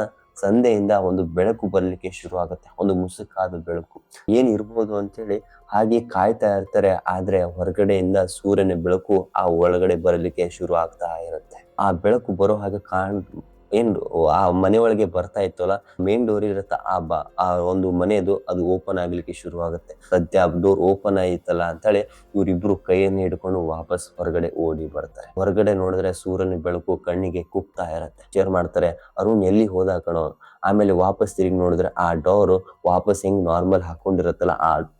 ಸಂದೆಯಿಂದ ಒಂದು ಬೆಳಕು ಬರ್ಲಿಕ್ಕೆ ಶುರು ಆಗುತ್ತೆ, ಒಂದು ಮುಸುಕಾದ ಬೆಳಕು. ಏನ್ ಇರ್ಬೋದು ಅಂತೇಳಿ ಹಾಗೆ ಕಾಯ್ತಾ ಇರ್ತಾರೆ. ಆದ್ರೆ ಹೊರಗಡೆಯಿಂದ ಸೂರ್ಯನ ಬೆಳಕು ಆ ಒಳಗಡೆ ಬರಲಿಕ್ಕೆ ಶುರು ಆಗ್ತಾ ಇರುತ್ತೆ. ಆ ಬೆಳಕು ಬರೋ ಹಾಗೆ ಏನು ಆ ಮನೆ ಒಳಗೆ ಬರ್ತಾ ಇತ್ತಲ್ಲ, ಮೇನ್ ಡೋರ್ ಇರುತ್ತೆ, ಆ ಒಂದು ಮನೆಯದು ಅದು ಓಪನ್ ಆಗ್ಲಿಕ್ಕೆ ಶುರು ಆಗುತ್ತೆ. ಸದ್ಯ ಡೋರ್ ಓಪನ್ ಆಯ್ತಲ್ಲ ಅಂತೇಳಿ ಇವರಿಬ್ರು ಕೈಯನ್ನು ಹಿಡ್ಕೊಂಡು ವಾಪಸ್ ಹೊರಗಡೆ ಓಡಿ ಬರ್ತಾರೆ. ಹೊರಗಡೆ ನೋಡಿದ್ರೆ ಸೂರ್ಯನ ಬೆಳಕು ಕಣ್ಣಿಗೆ ಕುಗ್ತಾ ಇರತ್ತೆ. ಶೇರ್ ಮಾಡ್ತಾರೆ, ಅರುಣ್ ಎಲ್ಲಿ ಹೋದ ಕಣೋ. ಆಮೇಲೆ ವಾಪಸ್ ತಿರುಗಿ ನೋಡಿದ್ರೆ ಆ ಡೋರ್ ವಾಪಸ್ ಹೆಂಗ್ ನಾರ್ಮಲ್ ಹಾಕೊಂಡಿರತ್ತಲ್ಲ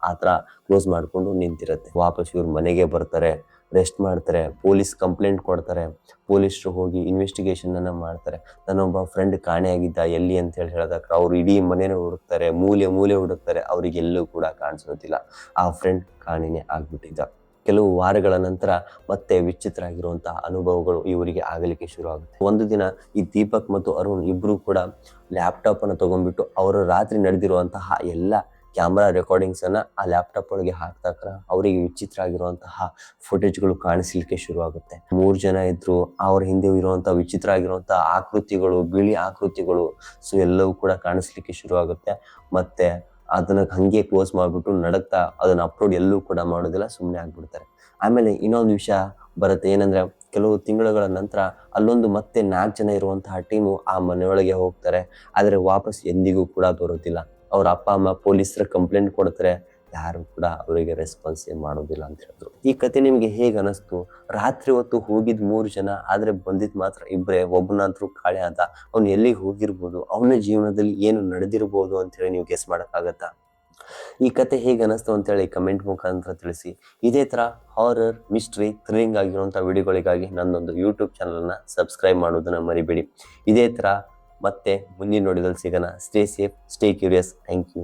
ಆ ತರ ಕ್ಲೋಸ್ ಮಾಡ್ಕೊಂಡು ನಿಂತಿರತ್ತೆ. ವಾಪಸ್ ಇವ್ರ ಮನೆಗೆ ಬರ್ತಾರೆ, ರೆಸ್ಟ್ ಮಾಡ್ತಾರೆ, ಪೊಲೀಸ್ ಕಂಪ್ಲೇಂಟ್ ಕೊಡ್ತಾರೆ. ಪೊಲೀಸರು ಹೋಗಿ ಇನ್ವೆಸ್ಟಿಗೇಷನ್ ಅನ್ನ ಮಾಡ್ತಾರೆ. ನನ್ನೊಬ್ಬ ಫ್ರೆಂಡ್ ಕಾಣೆಯಾಗಿದ್ದ ಎಲ್ಲಿ ಅಂತ ಹೇಳಿದಾಗ ಅವ್ರು ಇಡೀ ಮನೇನ ಹುಡುಕ್ತಾರೆ, ಮೂಲೆ ಹುಡುಕ್ತಾರೆ, ಅವ್ರಿಗೆ ಎಲ್ಲೂ ಕೂಡ ಕಾಣಿಸೋದಿಲ್ಲ. ಆ ಫ್ರೆಂಡ್ ಕಾಣೆನೇ ಆಗ್ಬಿಟ್ಟಿದ್ದ. ಕೆಲವು ವಾರಗಳ ನಂತರ ಮತ್ತೆ ವಿಚಿತ್ರ ಆಗಿರುವಂತಹ ಅನುಭವಗಳು ಇವರಿಗೆ ಆಗಲಿಕ್ಕೆ ಶುರು ಆಗುತ್ತೆ. ಒಂದು ದಿನ ಈ ದೀಪಕ್ ಮತ್ತು ಅರುಣ್ ಇಬ್ರು ಕೂಡ ಲ್ಯಾಪ್ಟಾಪ್ ಅನ್ನು ತಗೊಂಡ್ಬಿಟ್ಟು ಅವರು ರಾತ್ರಿ ನಡೆದಿರುವಂತಹ ಎಲ್ಲ ಕ್ಯಾಮ್ರಾ ರೆಕಾರ್ಡಿಂಗ್ಸ್ ಅನ್ನ ಆ ಲ್ಯಾಪ್ಟಾಪ್ ಒಳಗೆ ಹಾಕ್ತಾರ. ಅವರಿಗೆ ವಿಚಿತ್ರ ಆಗಿರುವಂತಹ ಫುಟೇಜ್ಗಳು ಕಾಣಿಸ್ಲಿಕ್ಕೆ ಶುರು ಆಗುತ್ತೆ. 3 ಜನ ಇದ್ರು, ಅವ್ರ ಹಿಂದೆ ಇರುವಂತಹ ವಿಚಿತ್ರ ಆಗಿರುವಂತಹ ಆಕೃತಿಗಳು, ಬಿಳಿ ಆಕೃತಿಗಳು, ಸೊ ಎಲ್ಲವೂ ಕೂಡ ಕಾಣಿಸ್ಲಿಕ್ಕೆ ಶುರು ಆಗುತ್ತೆ. ಮತ್ತೆ ಅದನ್ನ ಹಂಗೆ ಕ್ಲೋಸ್ ಮಾಡ್ಬಿಟ್ಟು ನಡಕ್ತಾ ಅದನ್ನ ಅಪ್ಲೋಡ್ ಎಲ್ಲೂ ಕೂಡ ಮಾಡೋದಿಲ್ಲ, ಸುಮ್ಮನೆ ಆಗ್ಬಿಡ್ತಾರೆ. ಆಮೇಲೆ ಇನ್ನೊಂದು ವಿಷಯ ಬರುತ್ತೆ, ಏನಂದ್ರೆ ಕೆಲವು ತಿಂಗಳುಗಳ ನಂತರ ಅಲ್ಲೊಂದು ಮತ್ತೆ 4 ಜನ ಇರುವಂತಹ ಟೀಮು ಆ ಮನೆಯೊಳಗೆ ಹೋಗ್ತಾರೆ. ಆದ್ರೆ ವಾಪಸ್ ಎಂದಿಗೂ ಕೂಡ ಬರೋದಿಲ್ಲ. ಅವ್ರ ಅಪ್ಪ ಅಮ್ಮ ಪೊಲೀಸರ ಕಂಪ್ಲೇಂಟ್ ಕೊಡ್ತಾರೆ, ಯಾರು ಕೂಡ ಅವರಿಗೆ ರೆಸ್ಪಾನ್ಸ್ ಮಾಡೋದಿಲ್ಲ ಅಂತ ಹೇಳಿದ್ರು. ಈ ಕತೆ ನಿಮ್ಗೆ ಹೇಗ್ ಅನಿಸ್ತು? ರಾತ್ರಿ ಹೊತ್ತು ಹೋಗಿದ್ 3 ಜನ, ಆದ್ರೆ ಬಂದಿದ್ ಮಾತ್ರ ಇಬ್ರೇ. ಒಬ್ಬನಂತರೂ ಕಾಳೆ ಆದ. ಅವ್ನು ಎಲ್ಲಿಗೆ ಹೋಗಿರ್ಬೋದು, ಅವನ ಜೀವನದಲ್ಲಿ ಏನು ನಡೆದಿರ್ಬೋದು ಅಂತ ಹೇಳಿ ನೀವು ಗೆಸ್ ಮಾಡಕ್ಕಾಗತ್ತಾ? ಈ ಕತೆ ಹೇಗೆ ಅನಿಸ್ತು ಅಂತೇಳಿ ಕಮೆಂಟ್ ಮುಖಾಂತರ ತಿಳಿಸಿ. ಇದೇ ತರ ಹಾರರ್, ಮಿಸ್ಟ್ರಿ, ಥ್ರಿಲ್ಲಿಂಗ್ ಆಗಿರುವಂತಹ ವಿಡಿಯೋಗಳಿಗಾಗಿ ನನ್ನೊಂದು ಯೂಟ್ಯೂಬ್ ಚಾನಲ್ ಸಬ್ಸ್ಕ್ರೈಬ್ ಮಾಡೋದನ್ನ ಮರಿಬೇಡಿ. ಇದೇ ತರ ಮತ್ತೆ ಮುಂದಿನ ವಿಡಿಯೋದಲ್ಲಿ ಸಿಗೋಣ. Stay safe, stay curious. Thank you.